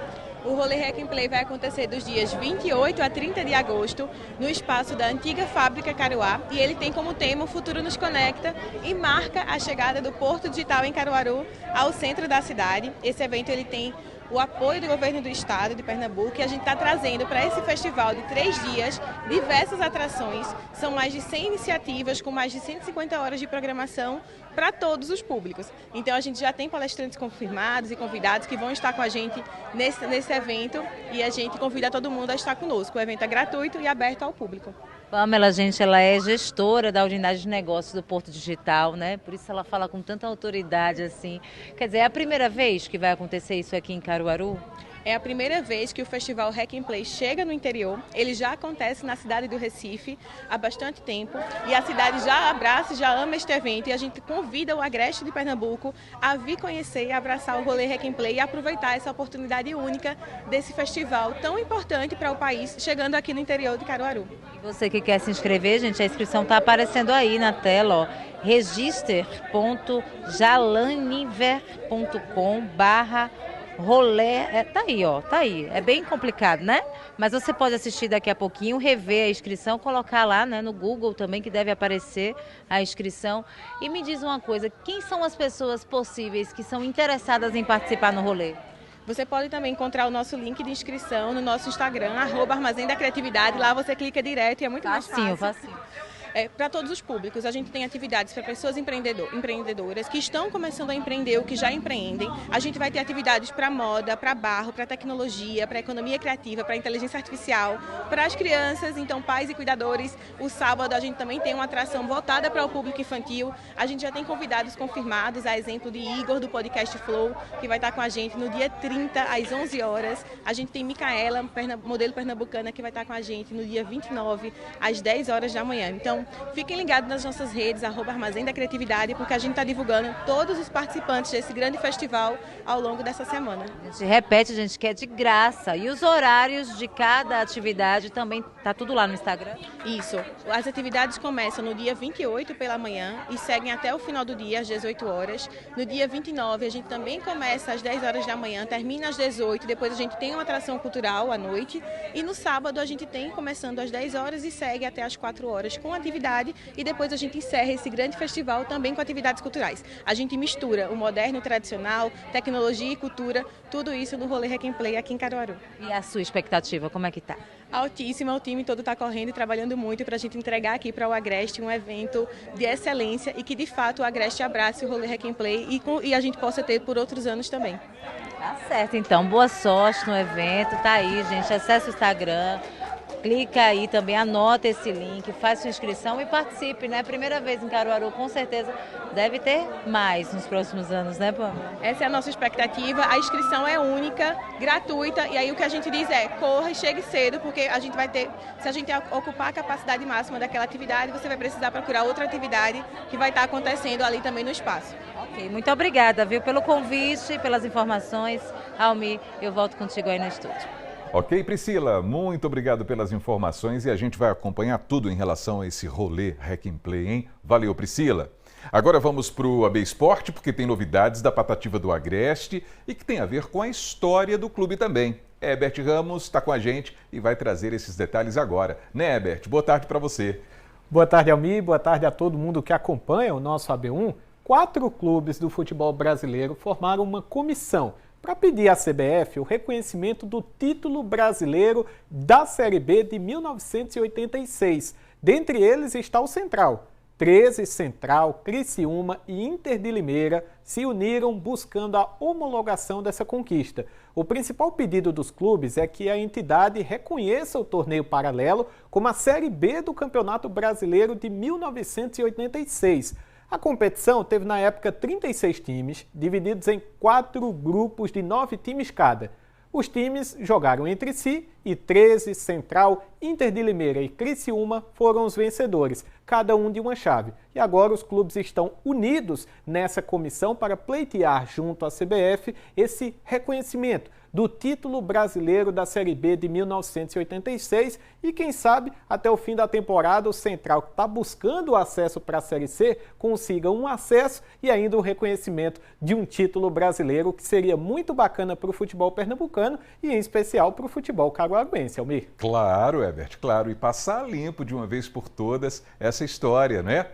O Rolê Rec and Play vai acontecer dos dias 28 a 30 de agosto no espaço da antiga fábrica Caruá e ele tem como tema O Futuro Nos Conecta e marca a chegada do Porto Digital em Caruaru ao centro da cidade. Esse evento ele tem o apoio do governo do estado de Pernambuco e a gente está trazendo para esse festival de 3 dias diversas atrações. São mais de 100 iniciativas com mais de 150 horas de programação para todos os públicos. Então a gente já tem palestrantes confirmados e convidados que vão estar com a gente nesse evento e a gente convida todo mundo a estar conosco. O evento é gratuito e aberto ao público. Pamela, gente, ela é gestora da unidade de negócios do Porto Digital, né? Por isso ela fala com tanta autoridade assim. Quer dizer, é a primeira vez que vai acontecer isso aqui em Caruaru? É a primeira vez que o Festival Rec and Play chega no interior. Ele já acontece na cidade do Recife há bastante tempo e a cidade já abraça e já ama este evento e a gente convida o Agreste de Pernambuco a vir conhecer e abraçar o Rolê Rec and Play e aproveitar essa oportunidade única desse festival tão importante para o país, chegando aqui no interior de Caruaru. E você que quer se inscrever, gente, a inscrição está aparecendo aí na tela, ó. register.jalaniver.com/rolê, tá aí, ó, tá aí. É bem complicado, né? Mas você pode assistir daqui a pouquinho, rever a inscrição, colocar lá, né, no Google também, que deve aparecer a inscrição. E me diz uma coisa, quem são as pessoas possíveis que são interessadas em participar no rolê? Você pode também encontrar o nosso link de inscrição no nosso Instagram, @Armazém da Criatividade. Lá você clica direto e é muito mais fácil. Facinho. Para todos os públicos, a gente tem atividades para pessoas empreendedoras que estão começando a empreender ou que já empreendem. A gente vai ter atividades para moda, para barro, para tecnologia, para economia criativa, para inteligência artificial, para as crianças, então pais e cuidadores. O sábado a gente também tem uma atração voltada para o público infantil. A gente já tem convidados confirmados, a exemplo de Igor, do podcast Flow, que vai estar com a gente no dia 30, às 11 horas. A gente tem Micaela, modelo pernambucana, que vai estar com a gente no dia 29, às 10 horas da manhã. Então, fiquem ligados nas nossas redes, @Armazém da Criatividade, porque a gente está divulgando todos os participantes desse grande festival ao longo dessa semana. A gente repete, gente, que é de graça. E os horários de cada atividade também tá tudo lá no Instagram? Isso. As atividades começam no dia 28 pela manhã e seguem até o final do dia, às 18 horas. No dia 29, a gente também começa às 10 horas da manhã, termina às 18, depois a gente tem uma atração cultural à noite. E no sábado, a gente tem começando às 10 horas e segue até às 4 horas, com a atividade e depois a gente encerra esse grande festival também com atividades culturais. A gente mistura o moderno, o tradicional, tecnologia e cultura, tudo isso no Rolê Hack and Play aqui em Caruaru. E a sua expectativa, como é que tá? Altíssima, o time todo está correndo e trabalhando muito para a gente entregar aqui para o Agreste um evento de excelência e que de fato o Agreste abrace o Rolê Hack and Play e a gente possa ter por outros anos também. Tá certo, então, boa sorte no evento, tá aí, gente, acesse o Instagram, clica aí também, anota esse link, faz sua inscrição e participe, né? Primeira vez em Caruaru, com certeza deve ter mais nos próximos anos, né, Pamela? Essa é a nossa expectativa, a inscrição é única, gratuita, e aí o que a gente diz é, corra e chegue cedo, porque a gente vai ter, se a gente ocupar a capacidade máxima daquela atividade, você vai precisar procurar outra atividade que vai estar acontecendo ali também no espaço. Ok, muito obrigada, viu, pelo convite, pelas informações. Almir, eu volto contigo aí no estúdio. Ok, Priscila, muito obrigado pelas informações e a gente vai acompanhar tudo em relação a esse rolê Hack and Play, hein? Valeu, Priscila. Agora vamos para o AB Esporte, porque tem novidades da Patativa do Agreste e que tem a ver com a história do clube também. Herbert Ramos está com a gente e vai trazer esses detalhes agora. Né, Herbert? Boa tarde para você. Boa tarde, Almir. Boa tarde a todo mundo que acompanha o nosso AB1. 4 clubes do futebol brasileiro formaram uma comissão para pedir à CBF o reconhecimento do título brasileiro da Série B de 1986. Dentre eles está o Central. 13 Central, Criciúma e Inter de Limeira se uniram buscando a homologação dessa conquista. O principal pedido dos clubes é que a entidade reconheça o torneio paralelo como a Série B do Campeonato Brasileiro de 1986. A competição teve na época 36 times, divididos em 4 grupos de 9 times cada. Os times jogaram entre si e 13, Central, Inter de Limeira e Criciúma foram os vencedores, cada um de uma chave. E agora os clubes estão unidos nessa comissão para pleitear junto à CBF esse reconhecimento do título brasileiro da Série B de 1986 e quem sabe até o fim da temporada o Central, que está buscando o acesso para a Série C, consiga um acesso e ainda o reconhecimento de um título brasileiro que seria muito bacana para o futebol pernambucano e em especial para o futebol caruaruense, Almir. Claro, Herbert, claro, e passar limpo de uma vez por todas essa história, né?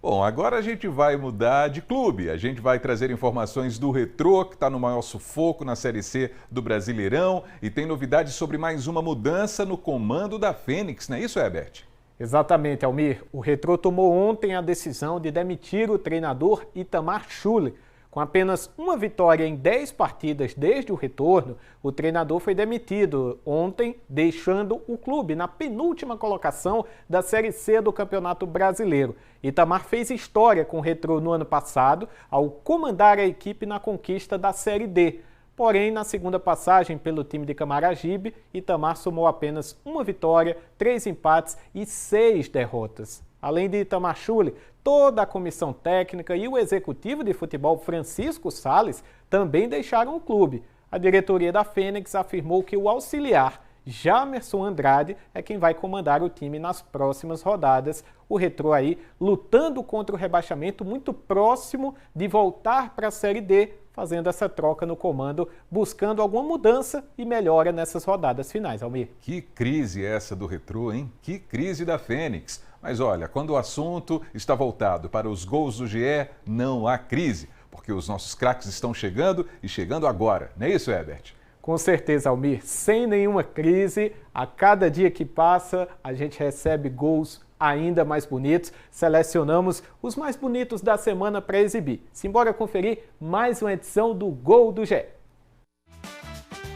Bom, agora a gente vai mudar de clube. A gente vai trazer informações do Retrô, que está no maior sufoco na Série C do Brasileirão. E tem novidades sobre mais uma mudança no comando da Fênix, não é isso, Herbert? Exatamente, Almir. O Retrô tomou ontem a decisão de demitir o treinador Itamar Schuller. Com apenas uma vitória em 10 partidas desde o retorno, o treinador foi demitido ontem, deixando o clube na penúltima colocação da Série C do Campeonato Brasileiro. Itamar fez história com o Retrô no ano passado, ao comandar a equipe na conquista da Série D. Porém, na segunda passagem pelo time de Camaragibe, Itamar somou apenas uma vitória, 3 empates e 6 derrotas. Além de Itamar Schuller, toda a comissão técnica e o executivo de futebol Francisco Salles também deixaram o clube. A diretoria da Fênix afirmou que o auxiliar Jamerson Andrade é quem vai comandar o time nas próximas rodadas. O Retrô aí lutando contra o rebaixamento, muito próximo de voltar para a Série D, fazendo essa troca no comando, buscando alguma mudança e melhora nessas rodadas finais, Almir. Que crise é essa do Retrô, hein? Que crise da Fênix. Mas olha, quando o assunto está voltado para os gols do GE, não há crise, porque os nossos craques estão chegando e chegando agora. Não é isso, Herbert? Com certeza, Almir, sem nenhuma crise, a cada dia que passa a gente recebe gols ainda mais bonitos. Selecionamos os mais bonitos da semana para exibir. Simbora conferir mais uma edição do Gol do GE.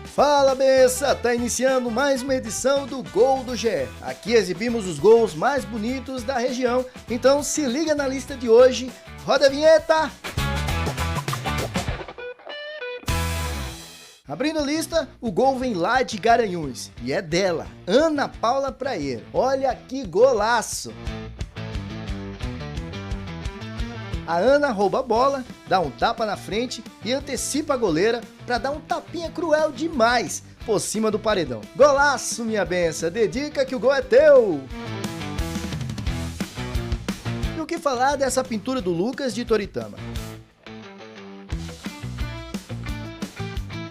Fala, Bessa! Tá iniciando mais uma edição do Gol do GE. Aqui exibimos os gols mais bonitos da região, então se liga na lista de hoje. Roda a vinheta! Abrindo a lista, o gol vem lá de Garanhuns e é dela, Ana Paula Praeiro. Olha que golaço! A Ana rouba a bola, dá um tapa na frente e antecipa a goleira para dar um tapinha cruel demais por cima do paredão. Golaço, minha benção! Dedica que o gol é teu! E o que falar dessa pintura do Lucas de Toritama?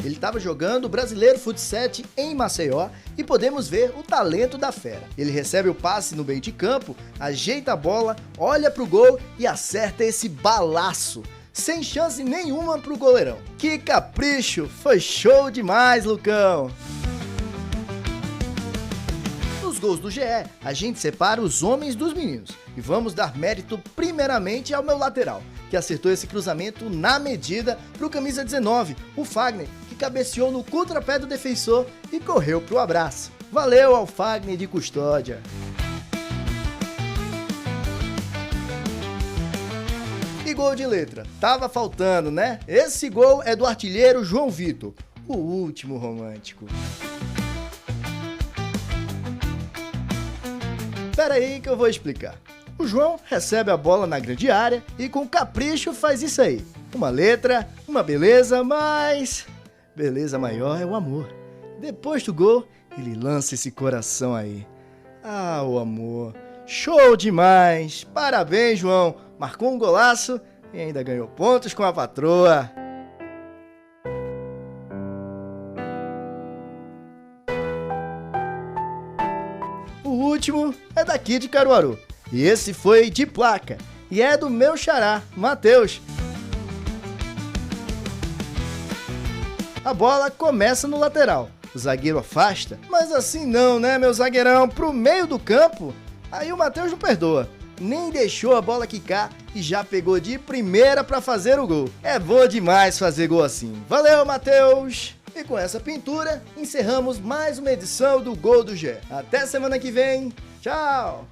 Ele estava jogando o Brasileiro Fut 7 em Maceió e podemos ver o talento da fera. Ele recebe o passe no meio de campo, ajeita a bola, olha pro gol e acerta esse balaço, sem chance nenhuma pro goleirão. Que capricho! Foi show demais, Lucão! Nos gols do GE, a gente separa os homens dos meninos e vamos dar mérito primeiramente ao meu lateral, que acertou esse cruzamento na medida pro camisa 19, o Fagner, que cabeceou no contrapé do defensor e correu pro abraço. Valeu ao Fagner de Custódia! E gol de letra, tava faltando, né? Esse gol é do artilheiro João Vitor, o último romântico. Pera aí que eu vou explicar. O João recebe a bola na grande área e com capricho faz isso aí. Uma letra, uma beleza, mas beleza maior é o amor. Depois do gol, ele lança esse coração aí. Ah, o amor. Show demais! Parabéns, João! Marcou um golaço e ainda ganhou pontos com a patroa. O último é daqui de Caruaru. E esse foi de placa. E é do meu xará, Matheus. A bola começa no lateral. O zagueiro afasta. Mas assim não, né, meu zagueirão? Pro meio do campo. Aí o Matheus não perdoa. Nem deixou a bola quicar e já pegou de primeira pra fazer o gol. É bom demais fazer gol assim. Valeu, Matheus! E com essa pintura, encerramos mais uma edição do Gol do GE. Até semana que vem. Tchau!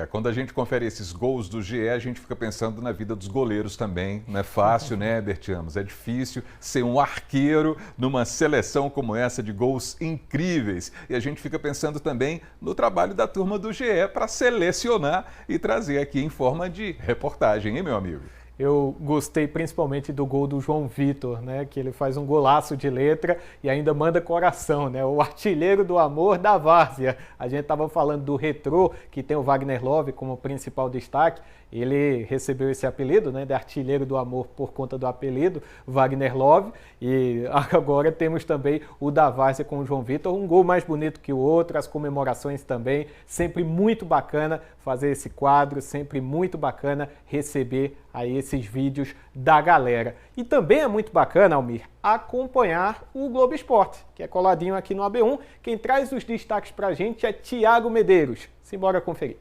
Quando a gente confere esses gols do GE, a gente fica pensando na vida dos goleiros também. Não é fácil, né, Bertiamos? É difícil ser um arqueiro numa seleção como essa de gols incríveis. E a gente fica pensando também no trabalho da turma do GE para selecionar e trazer aqui em forma de reportagem, hein, meu amigo? Eu gostei principalmente do gol do João Vitor, né? Que ele faz um golaço de letra e ainda manda coração, né? O artilheiro do amor da várzea. A gente estava falando do Retrô, que tem o Wagner Love como principal destaque. Ele recebeu esse apelido, né, de artilheiro do amor por conta do apelido, Wagner Love. E agora temos também o da várzea com o João Vitor, um gol mais bonito que o outro, as comemorações também. Sempre muito bacana fazer esse quadro, sempre muito bacana receber aí esses vídeos da galera. E também é muito bacana, Almir, acompanhar o Globo Esporte, que é coladinho aqui no AB1. Quem traz os destaques pra gente é Tiago Medeiros. Simbora conferir.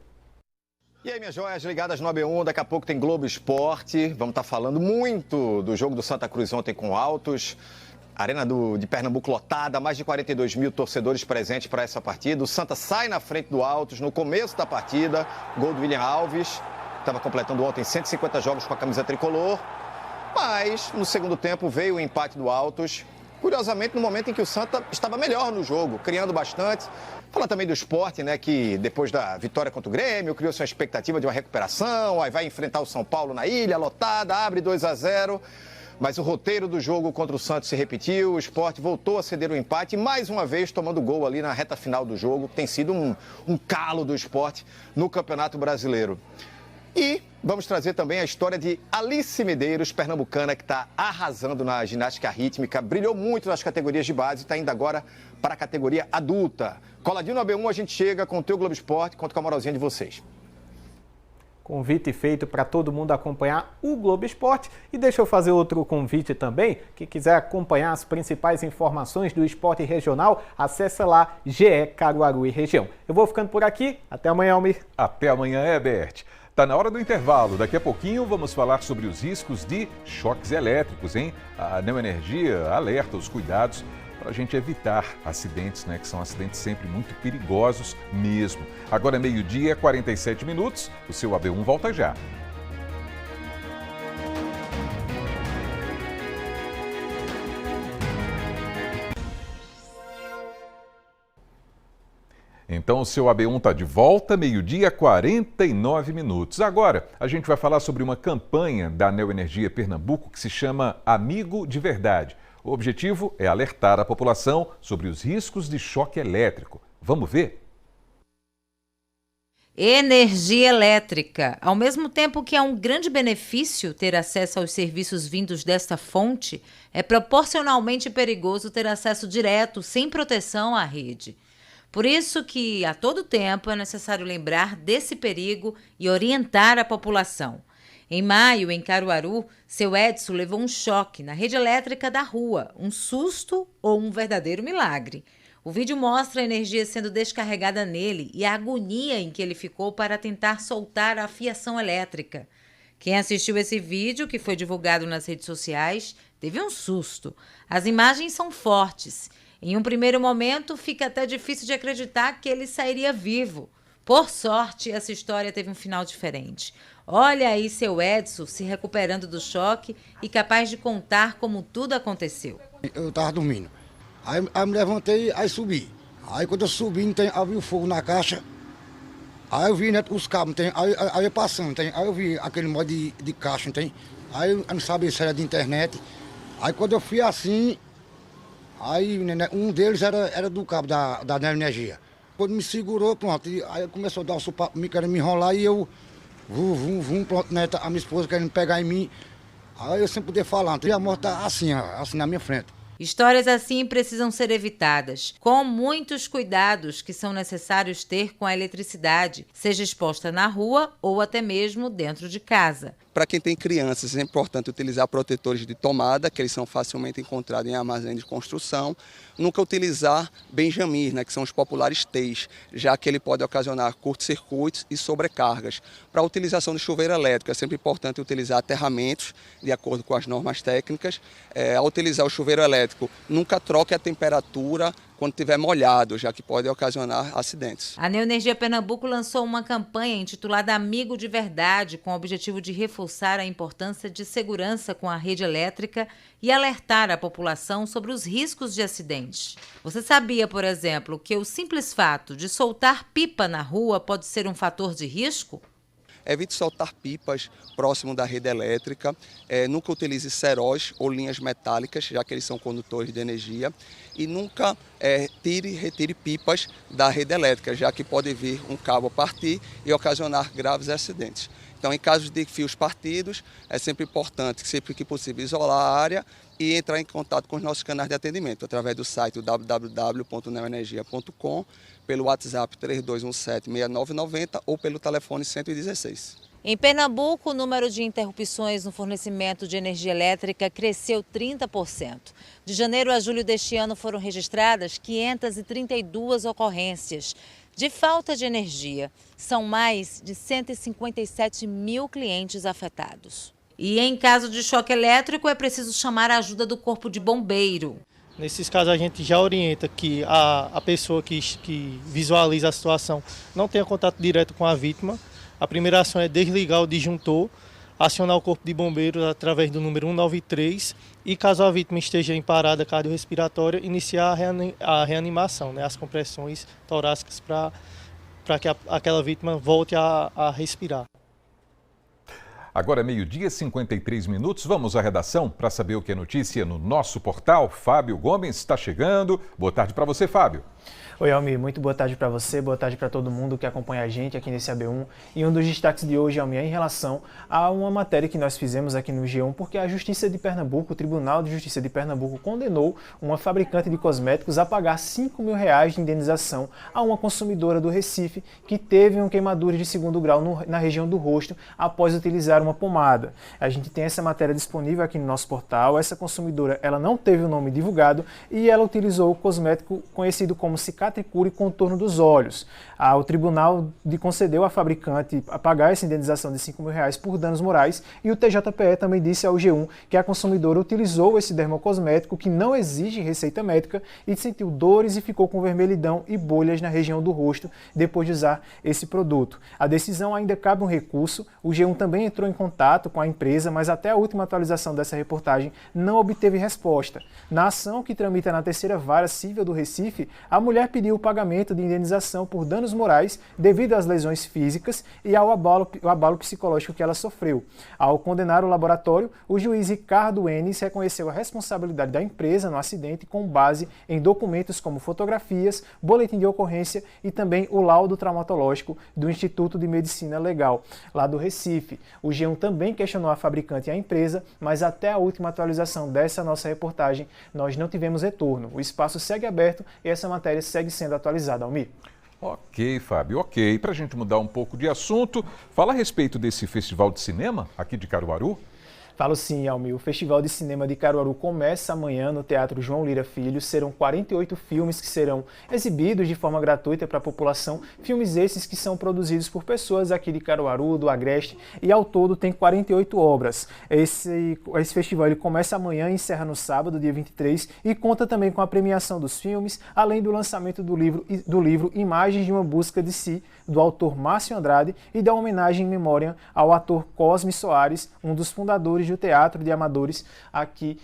E aí, minhas joias ligadas no AB1, daqui a pouco tem Globo Esporte. Vamos estar falando muito do jogo do Santa Cruz ontem com o Altos. Arena de Pernambuco lotada, mais de 42 mil torcedores presentes para essa partida. O Santa sai na frente do Altos no começo da partida. Gol do William Alves, estava completando ontem 150 jogos com a camisa tricolor. Mas no segundo tempo veio o empate do Altos. Curiosamente, no momento em que o Santa estava melhor no jogo, criando bastante. Fala também do Sport, né, que depois da vitória contra o Grêmio, criou-se uma expectativa de uma recuperação, aí vai enfrentar o São Paulo na ilha, lotada, abre 2-0. Mas o roteiro do jogo contra o Santos se repetiu, o Sport voltou a ceder o empate e mais uma vez tomando gol ali na reta final do jogo. Tem sido um calo do Sport no Campeonato Brasileiro. E vamos trazer também a história de Alice Medeiros, pernambucana, que está arrasando na ginástica rítmica, brilhou muito nas categorias de base e está indo agora para a categoria adulta. Coladinho no AB1, a gente chega com o teu Globo Esporte, conto com a moralzinha de vocês. Convite feito para todo mundo acompanhar o Globo Esporte. E deixa eu fazer outro convite também. Quem quiser acompanhar as principais informações do esporte regional, acessa lá GE Caruaru e região. Eu vou ficando por aqui. Até amanhã, Almir. Até amanhã, Herbert. Tá na hora do intervalo. Daqui a pouquinho vamos falar sobre os riscos de choques elétricos, hein? A Neoenergia alerta os cuidados para a gente evitar acidentes, né? Que são acidentes sempre muito perigosos mesmo. Agora é 12h47. O seu AB1 volta já. Então o seu AB1 está de volta, 12h49. Agora a gente vai falar sobre uma campanha da Neoenergia Pernambuco que se chama Amigo de Verdade. O objetivo é alertar a população sobre os riscos de choque elétrico. Vamos ver? Energia elétrica. Ao mesmo tempo que é um grande benefício ter acesso aos serviços vindos desta fonte, é proporcionalmente perigoso ter acesso direto, sem proteção à rede. Por isso que, a todo tempo, é necessário lembrar desse perigo e orientar a população. Em maio, em Caruaru, seu Edson levou um choque na rede elétrica da rua, um susto ou um verdadeiro milagre. O vídeo mostra a energia sendo descarregada nele e a agonia em que ele ficou para tentar soltar a fiação elétrica. Quem assistiu esse vídeo, que foi divulgado nas redes sociais, teve um susto. As imagens são fortes. Em um primeiro momento, fica até difícil de acreditar que ele sairia vivo. Por sorte, essa história teve um final diferente. Olha aí seu Edson se recuperando do choque e capaz de contar como tudo aconteceu. Eu estava dormindo. Aí me levantei, aí subi. Aí quando eu subi, aí vi o fogo na caixa. Aí eu vi, né, os cabos, aí eu passando, aí eu vi aquele modo de caixa, aí eu não sabia se era de internet. Aí quando eu fui assim, aí né, um deles era do cabo da energia. Quando me segurou, pronto, aí começou a dar o sopapo, querendo me enrolar e eu, pronto, né, a minha esposa querendo pegar em mim. Aí eu sem poder falar, a moto tá assim, assim na minha frente. Histórias assim precisam ser evitadas, com muitos cuidados que são necessários ter com a eletricidade, seja exposta na rua ou até mesmo dentro de casa. Para quem tem crianças, é importante utilizar protetores de tomada, que eles são facilmente encontrados em armazém de construção. Nunca utilizar benjamins, né, que são os populares T's, já que ele pode ocasionar curtos-circuitos e sobrecargas. Para a utilização do chuveiro elétrico, é sempre importante utilizar aterramentos, de acordo com as normas técnicas. Ao utilizar o chuveiro elétrico, nunca troque a temperatura quando estiver molhado, já que pode ocasionar acidentes. A Neoenergia Pernambuco lançou uma campanha intitulada Amigo de Verdade, com o objetivo de reforçar a importância de segurança com a rede elétrica e alertar a população sobre os riscos de acidentes. Você sabia, por exemplo, que o simples fato de soltar pipa na rua pode ser um fator de risco? Evite soltar pipas próximo da rede elétrica, nunca utilize cerós ou linhas metálicas, já que eles são condutores de energia, e nunca retire pipas da rede elétrica, já que pode vir um cabo a partir e ocasionar graves acidentes. Então, em casos de fios partidos, é sempre importante, sempre que possível, isolar a área e entrar em contato com os nossos canais de atendimento, através do site www.neoenergia.com, pelo WhatsApp 3217-6990 ou pelo telefone 116. Em Pernambuco, o número de interrupções no fornecimento de energia elétrica cresceu 30%. De janeiro a julho deste ano foram registradas 532 ocorrências de falta de energia. São mais de 157 mil clientes afetados. E em caso de choque elétrico, é preciso chamar a ajuda do Corpo de Bombeiro. Nesses casos, a gente já orienta que a pessoa que visualiza a situação não tenha contato direto com a vítima. A primeira ação é desligar o disjuntor, acionar o Corpo de Bombeiros através do número 193 e, caso a vítima esteja em parada cardiorrespiratória, iniciar a reanimação, né, as compressões torácicas para que aquela vítima volte a respirar. Agora, meio-dia, 53 minutos. Vamos à redação para saber o que é notícia no nosso portal. Fábio Gomes está chegando. Boa tarde para você, Fábio. Oi, Almir, muito boa tarde para você, boa tarde para todo mundo que acompanha a gente aqui nesse AB1. E um dos destaques de hoje, Almir, é em relação a uma matéria que nós fizemos aqui no G1, porque a Justiça de Pernambuco, o Tribunal de Justiça de Pernambuco, condenou uma fabricante de cosméticos a pagar R$5 mil de indenização a uma consumidora do Recife que teve um queimadura de 2º grau na região do rosto após utilizar uma pomada. A gente tem essa matéria disponível aqui no nosso portal. Essa consumidora, ela não teve o nome divulgado e ela utilizou o cosmético conhecido como Cicatricure e Contorno dos Olhos. O tribunal concedeu à fabricante a pagar essa indenização de R$5 mil por danos morais e o TJPE também disse ao G1 que a consumidora utilizou esse dermocosmético que não exige receita médica e sentiu dores e ficou com vermelhidão e bolhas na região do rosto depois de usar esse produto. A decisão ainda cabe um recurso. O G1 também entrou em contato com a empresa, mas até a última atualização dessa reportagem não obteve resposta. Na ação que tramita na 3ª Vara Civil do Recife, a A mulher pediu o pagamento de indenização por danos morais devido às lesões físicas e ao abalo psicológico que ela sofreu. Ao condenar o laboratório, o juiz Ricardo Enes reconheceu a responsabilidade da empresa no acidente com base em documentos como fotografias, boletim de ocorrência e também o laudo traumatológico do Instituto de Medicina Legal, lá do Recife. O G1 também questionou a fabricante e a empresa, mas até a última atualização dessa nossa reportagem, nós não tivemos retorno. O espaço segue aberto e essa matéria segue sendo atualizada, Almir. Ok, Fábio, ok. Para a gente mudar um pouco de assunto, fala a respeito desse festival de cinema aqui de Caruaru. Falo sim, Almir. O Festival de Cinema de Caruaru começa amanhã no Teatro João Lira Filho. Serão 48 filmes que serão exibidos de forma gratuita para a população. Filmes esses que são produzidos por pessoas aqui de Caruaru, do Agreste, e ao todo tem 48 obras. Esse festival ele começa amanhã e encerra no sábado, dia 23, e conta também com a premiação dos filmes, além do lançamento do livro Imagens de uma Busca de Si, do autor Márcio Andrade, e da homenagem em memória ao ator Cosme Soares, um dos fundadores do Teatro de Amadores aqui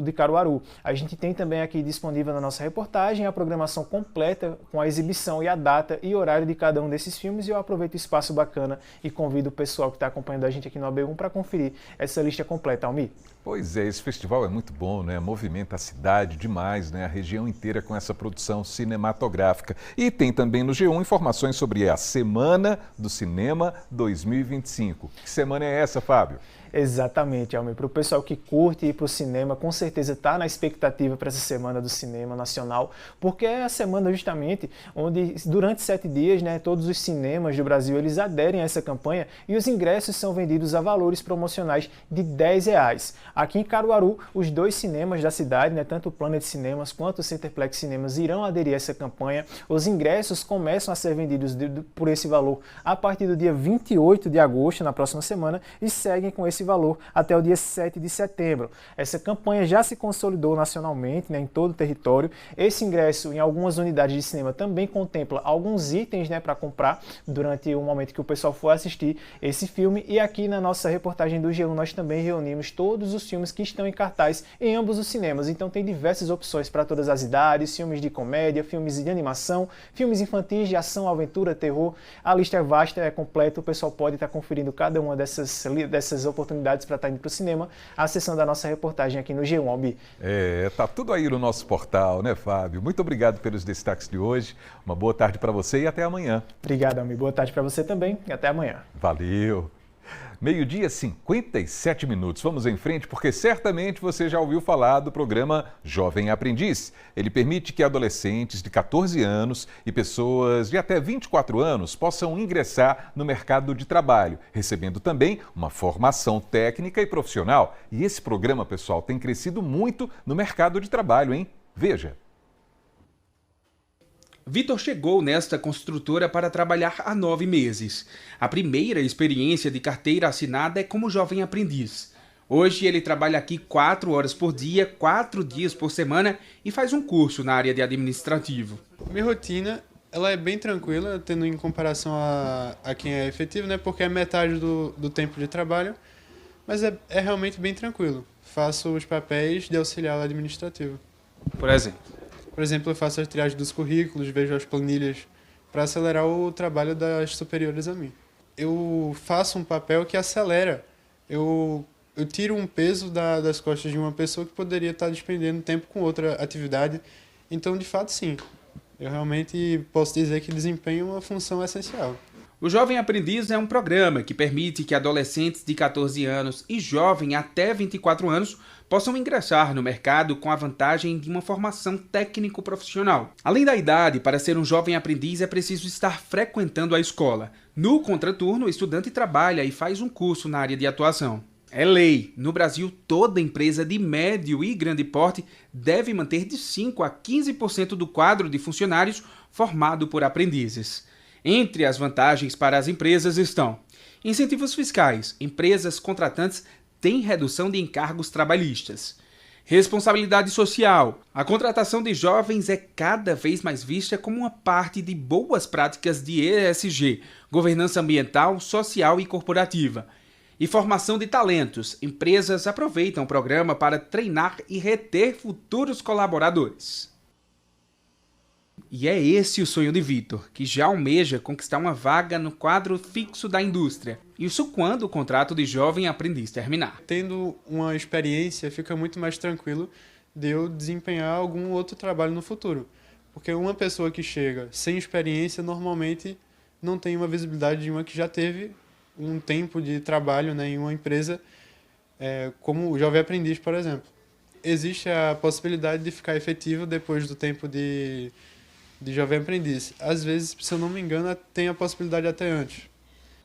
de Caruaru. A gente tem também aqui disponível na nossa reportagem a programação completa com a exibição e a data e horário de cada um desses filmes, e eu aproveito o espaço bacana e convido o pessoal que está acompanhando a gente aqui no AB1 para conferir essa lista completa, Almir. Pois é, esse festival é muito bom, né? Movimenta a cidade demais, né? A região inteira com essa produção cinematográfica. E tem também no G1 informações sobre a Semana do Cinema 2025. Que semana é essa, Fábio? Exatamente, Almir. Para o pessoal que curte ir para o cinema, com certeza está na expectativa para essa Semana do Cinema Nacional, porque é a semana justamente onde, durante 7 dias, né, todos os cinemas do Brasil eles aderem a essa campanha e os ingressos são vendidos a valores promocionais de R$10. Aqui em Caruaru, os 2 cinemas da cidade, né, tanto o Planet Cinemas quanto o Centerplex Cinemas, irão aderir a essa campanha. Os ingressos começam a ser vendidos por esse valor a partir do dia 28 de agosto, na próxima semana, e seguem com esse valor até o dia 7 de setembro. Essa campanha já se consolidou nacionalmente, né, em todo o território. Esse ingresso em algumas unidades de cinema também contempla alguns itens, né, para comprar durante o momento que o pessoal for assistir esse filme. E aqui na nossa reportagem do G1 nós também reunimos todos os filmes que estão em cartaz em ambos os cinemas. Então tem diversas opções para todas as idades, filmes de comédia, filmes de animação, filmes infantis, de ação, aventura, terror. A lista é vasta, é completa, o pessoal pode estar conferindo cada uma dessas oportunidades para estar indo para o cinema, acessando a nossa reportagem aqui no G1, Albi. Tá tudo aí no nosso portal, né, Fábio? Muito obrigado pelos destaques de hoje. Uma boa tarde para você e até amanhã. Obrigado, Albi. Boa tarde para você também e até amanhã. Valeu. 12h57. Vamos em frente, porque certamente você já ouviu falar do programa Jovem Aprendiz. Ele permite que adolescentes de 14 anos e pessoas de até 24 anos possam ingressar no mercado de trabalho, recebendo também uma formação técnica e profissional. E esse programa, pessoal, tem crescido muito no mercado de trabalho, hein? Veja. Vitor chegou nesta construtora para trabalhar há 9 meses. A primeira experiência de carteira assinada é como jovem aprendiz. Hoje ele trabalha aqui 4 horas por dia, 4 dias por semana e faz um curso na área de administrativo. Minha rotina ela é bem tranquila, tendo em comparação a quem é efetivo, né? Porque é metade do tempo de trabalho, mas é realmente bem tranquilo. Faço os papéis de auxiliar administrativo. Por exemplo? Por exemplo, eu faço a triagem dos currículos, vejo as planilhas para acelerar o trabalho das superiores a mim. Eu faço um papel que acelera. Eu tiro um peso das costas de uma pessoa que poderia estar despendendo tempo com outra atividade. Então, de fato, sim. Eu realmente posso dizer que desempenho uma função essencial. O Jovem Aprendiz é um programa que permite que adolescentes de 14 anos e jovens até 24 anos possam ingressar no mercado com a vantagem de uma formação técnico-profissional. Além da idade, para ser um jovem aprendiz é preciso estar frequentando a escola. No contraturno, o estudante trabalha e faz um curso na área de atuação. É lei. No Brasil, toda empresa de médio e grande porte deve manter de 5% a 15% do quadro de funcionários formado por aprendizes. Entre as vantagens para as empresas estão incentivos fiscais. Empresas contratantes têm redução de encargos trabalhistas. Responsabilidade social. A contratação de jovens é cada vez mais vista como uma parte de boas práticas de ESG, governança ambiental, social e corporativa. E formação de talentos. Empresas aproveitam o programa para treinar e reter futuros colaboradores. 12h58. E é esse o sonho de Vitor, que já almeja conquistar uma vaga no quadro fixo da indústria. Isso quando o contrato de jovem aprendiz terminar. Tendo uma experiência, fica muito mais tranquilo de eu desempenhar algum outro trabalho no futuro. Porque uma pessoa que chega sem experiência, normalmente não tem uma visibilidade de uma que já teve um tempo de trabalho, né, em uma empresa, como o jovem aprendiz, por exemplo. Existe a possibilidade de ficar efetivo depois do tempo de jovem aprendiz. Às vezes, se eu não me engano, tem a possibilidade até antes.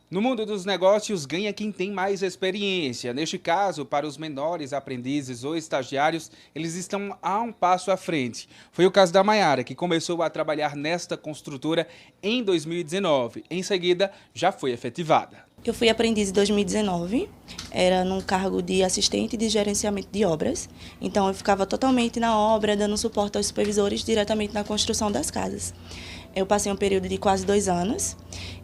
No mundo dos negócios, ganha quem tem mais experiência. Neste caso, para os menores aprendizes ou estagiários, eles estão a um passo à frente. Foi o caso da Maiara, que começou a trabalhar nesta construtora em 2019. Em seguida, já foi efetivada. Eu fui aprendiz em 2019, era num cargo de assistente de gerenciamento de obras. Então, eu ficava totalmente na obra, dando suporte aos supervisores diretamente na construção das casas. Eu passei um período de quase 2 anos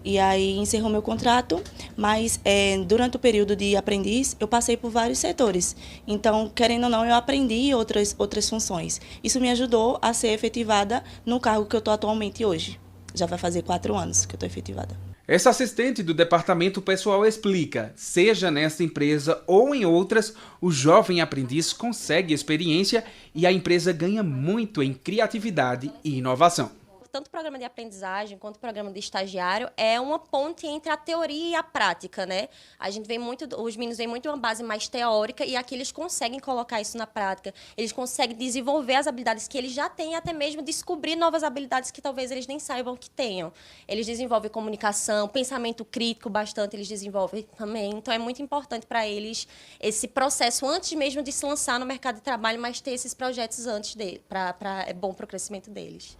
e aí encerrou meu contrato, mas durante o período de aprendiz eu passei por vários setores. Então, querendo ou não, eu aprendi outras funções. Isso me ajudou a ser efetivada no cargo que eu estou atualmente hoje. Já vai fazer 4 anos que eu estou efetivada. Essa assistente do departamento pessoal explica, seja nesta empresa ou em outras, o jovem aprendiz consegue experiência e a empresa ganha muito em criatividade e inovação. Tanto o programa de aprendizagem quanto o programa de estagiário é uma ponte entre a teoria e a prática, né? A gente vê muito, os meninos vêm muito uma base mais teórica e aqui eles conseguem colocar isso na prática. Eles conseguem desenvolver as habilidades que eles já têm e até mesmo descobrir novas habilidades que talvez eles nem saibam que tenham. Eles desenvolvem comunicação, pensamento crítico bastante, eles desenvolvem também. Então é muito importante para eles esse processo antes mesmo de se lançar no mercado de trabalho, mas ter esses projetos antes dele, é bom para o crescimento deles.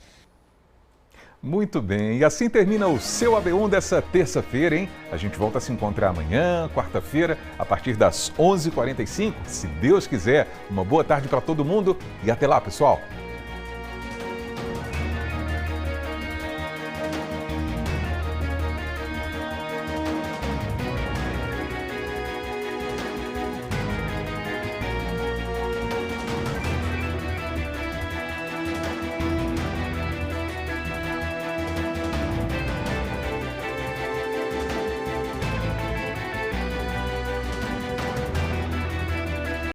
Muito bem, e assim termina o seu AB1 dessa terça-feira, hein? A gente volta a se encontrar amanhã, quarta-feira, a partir das 11h45, se Deus quiser. Uma boa tarde para todo mundo e até lá, pessoal!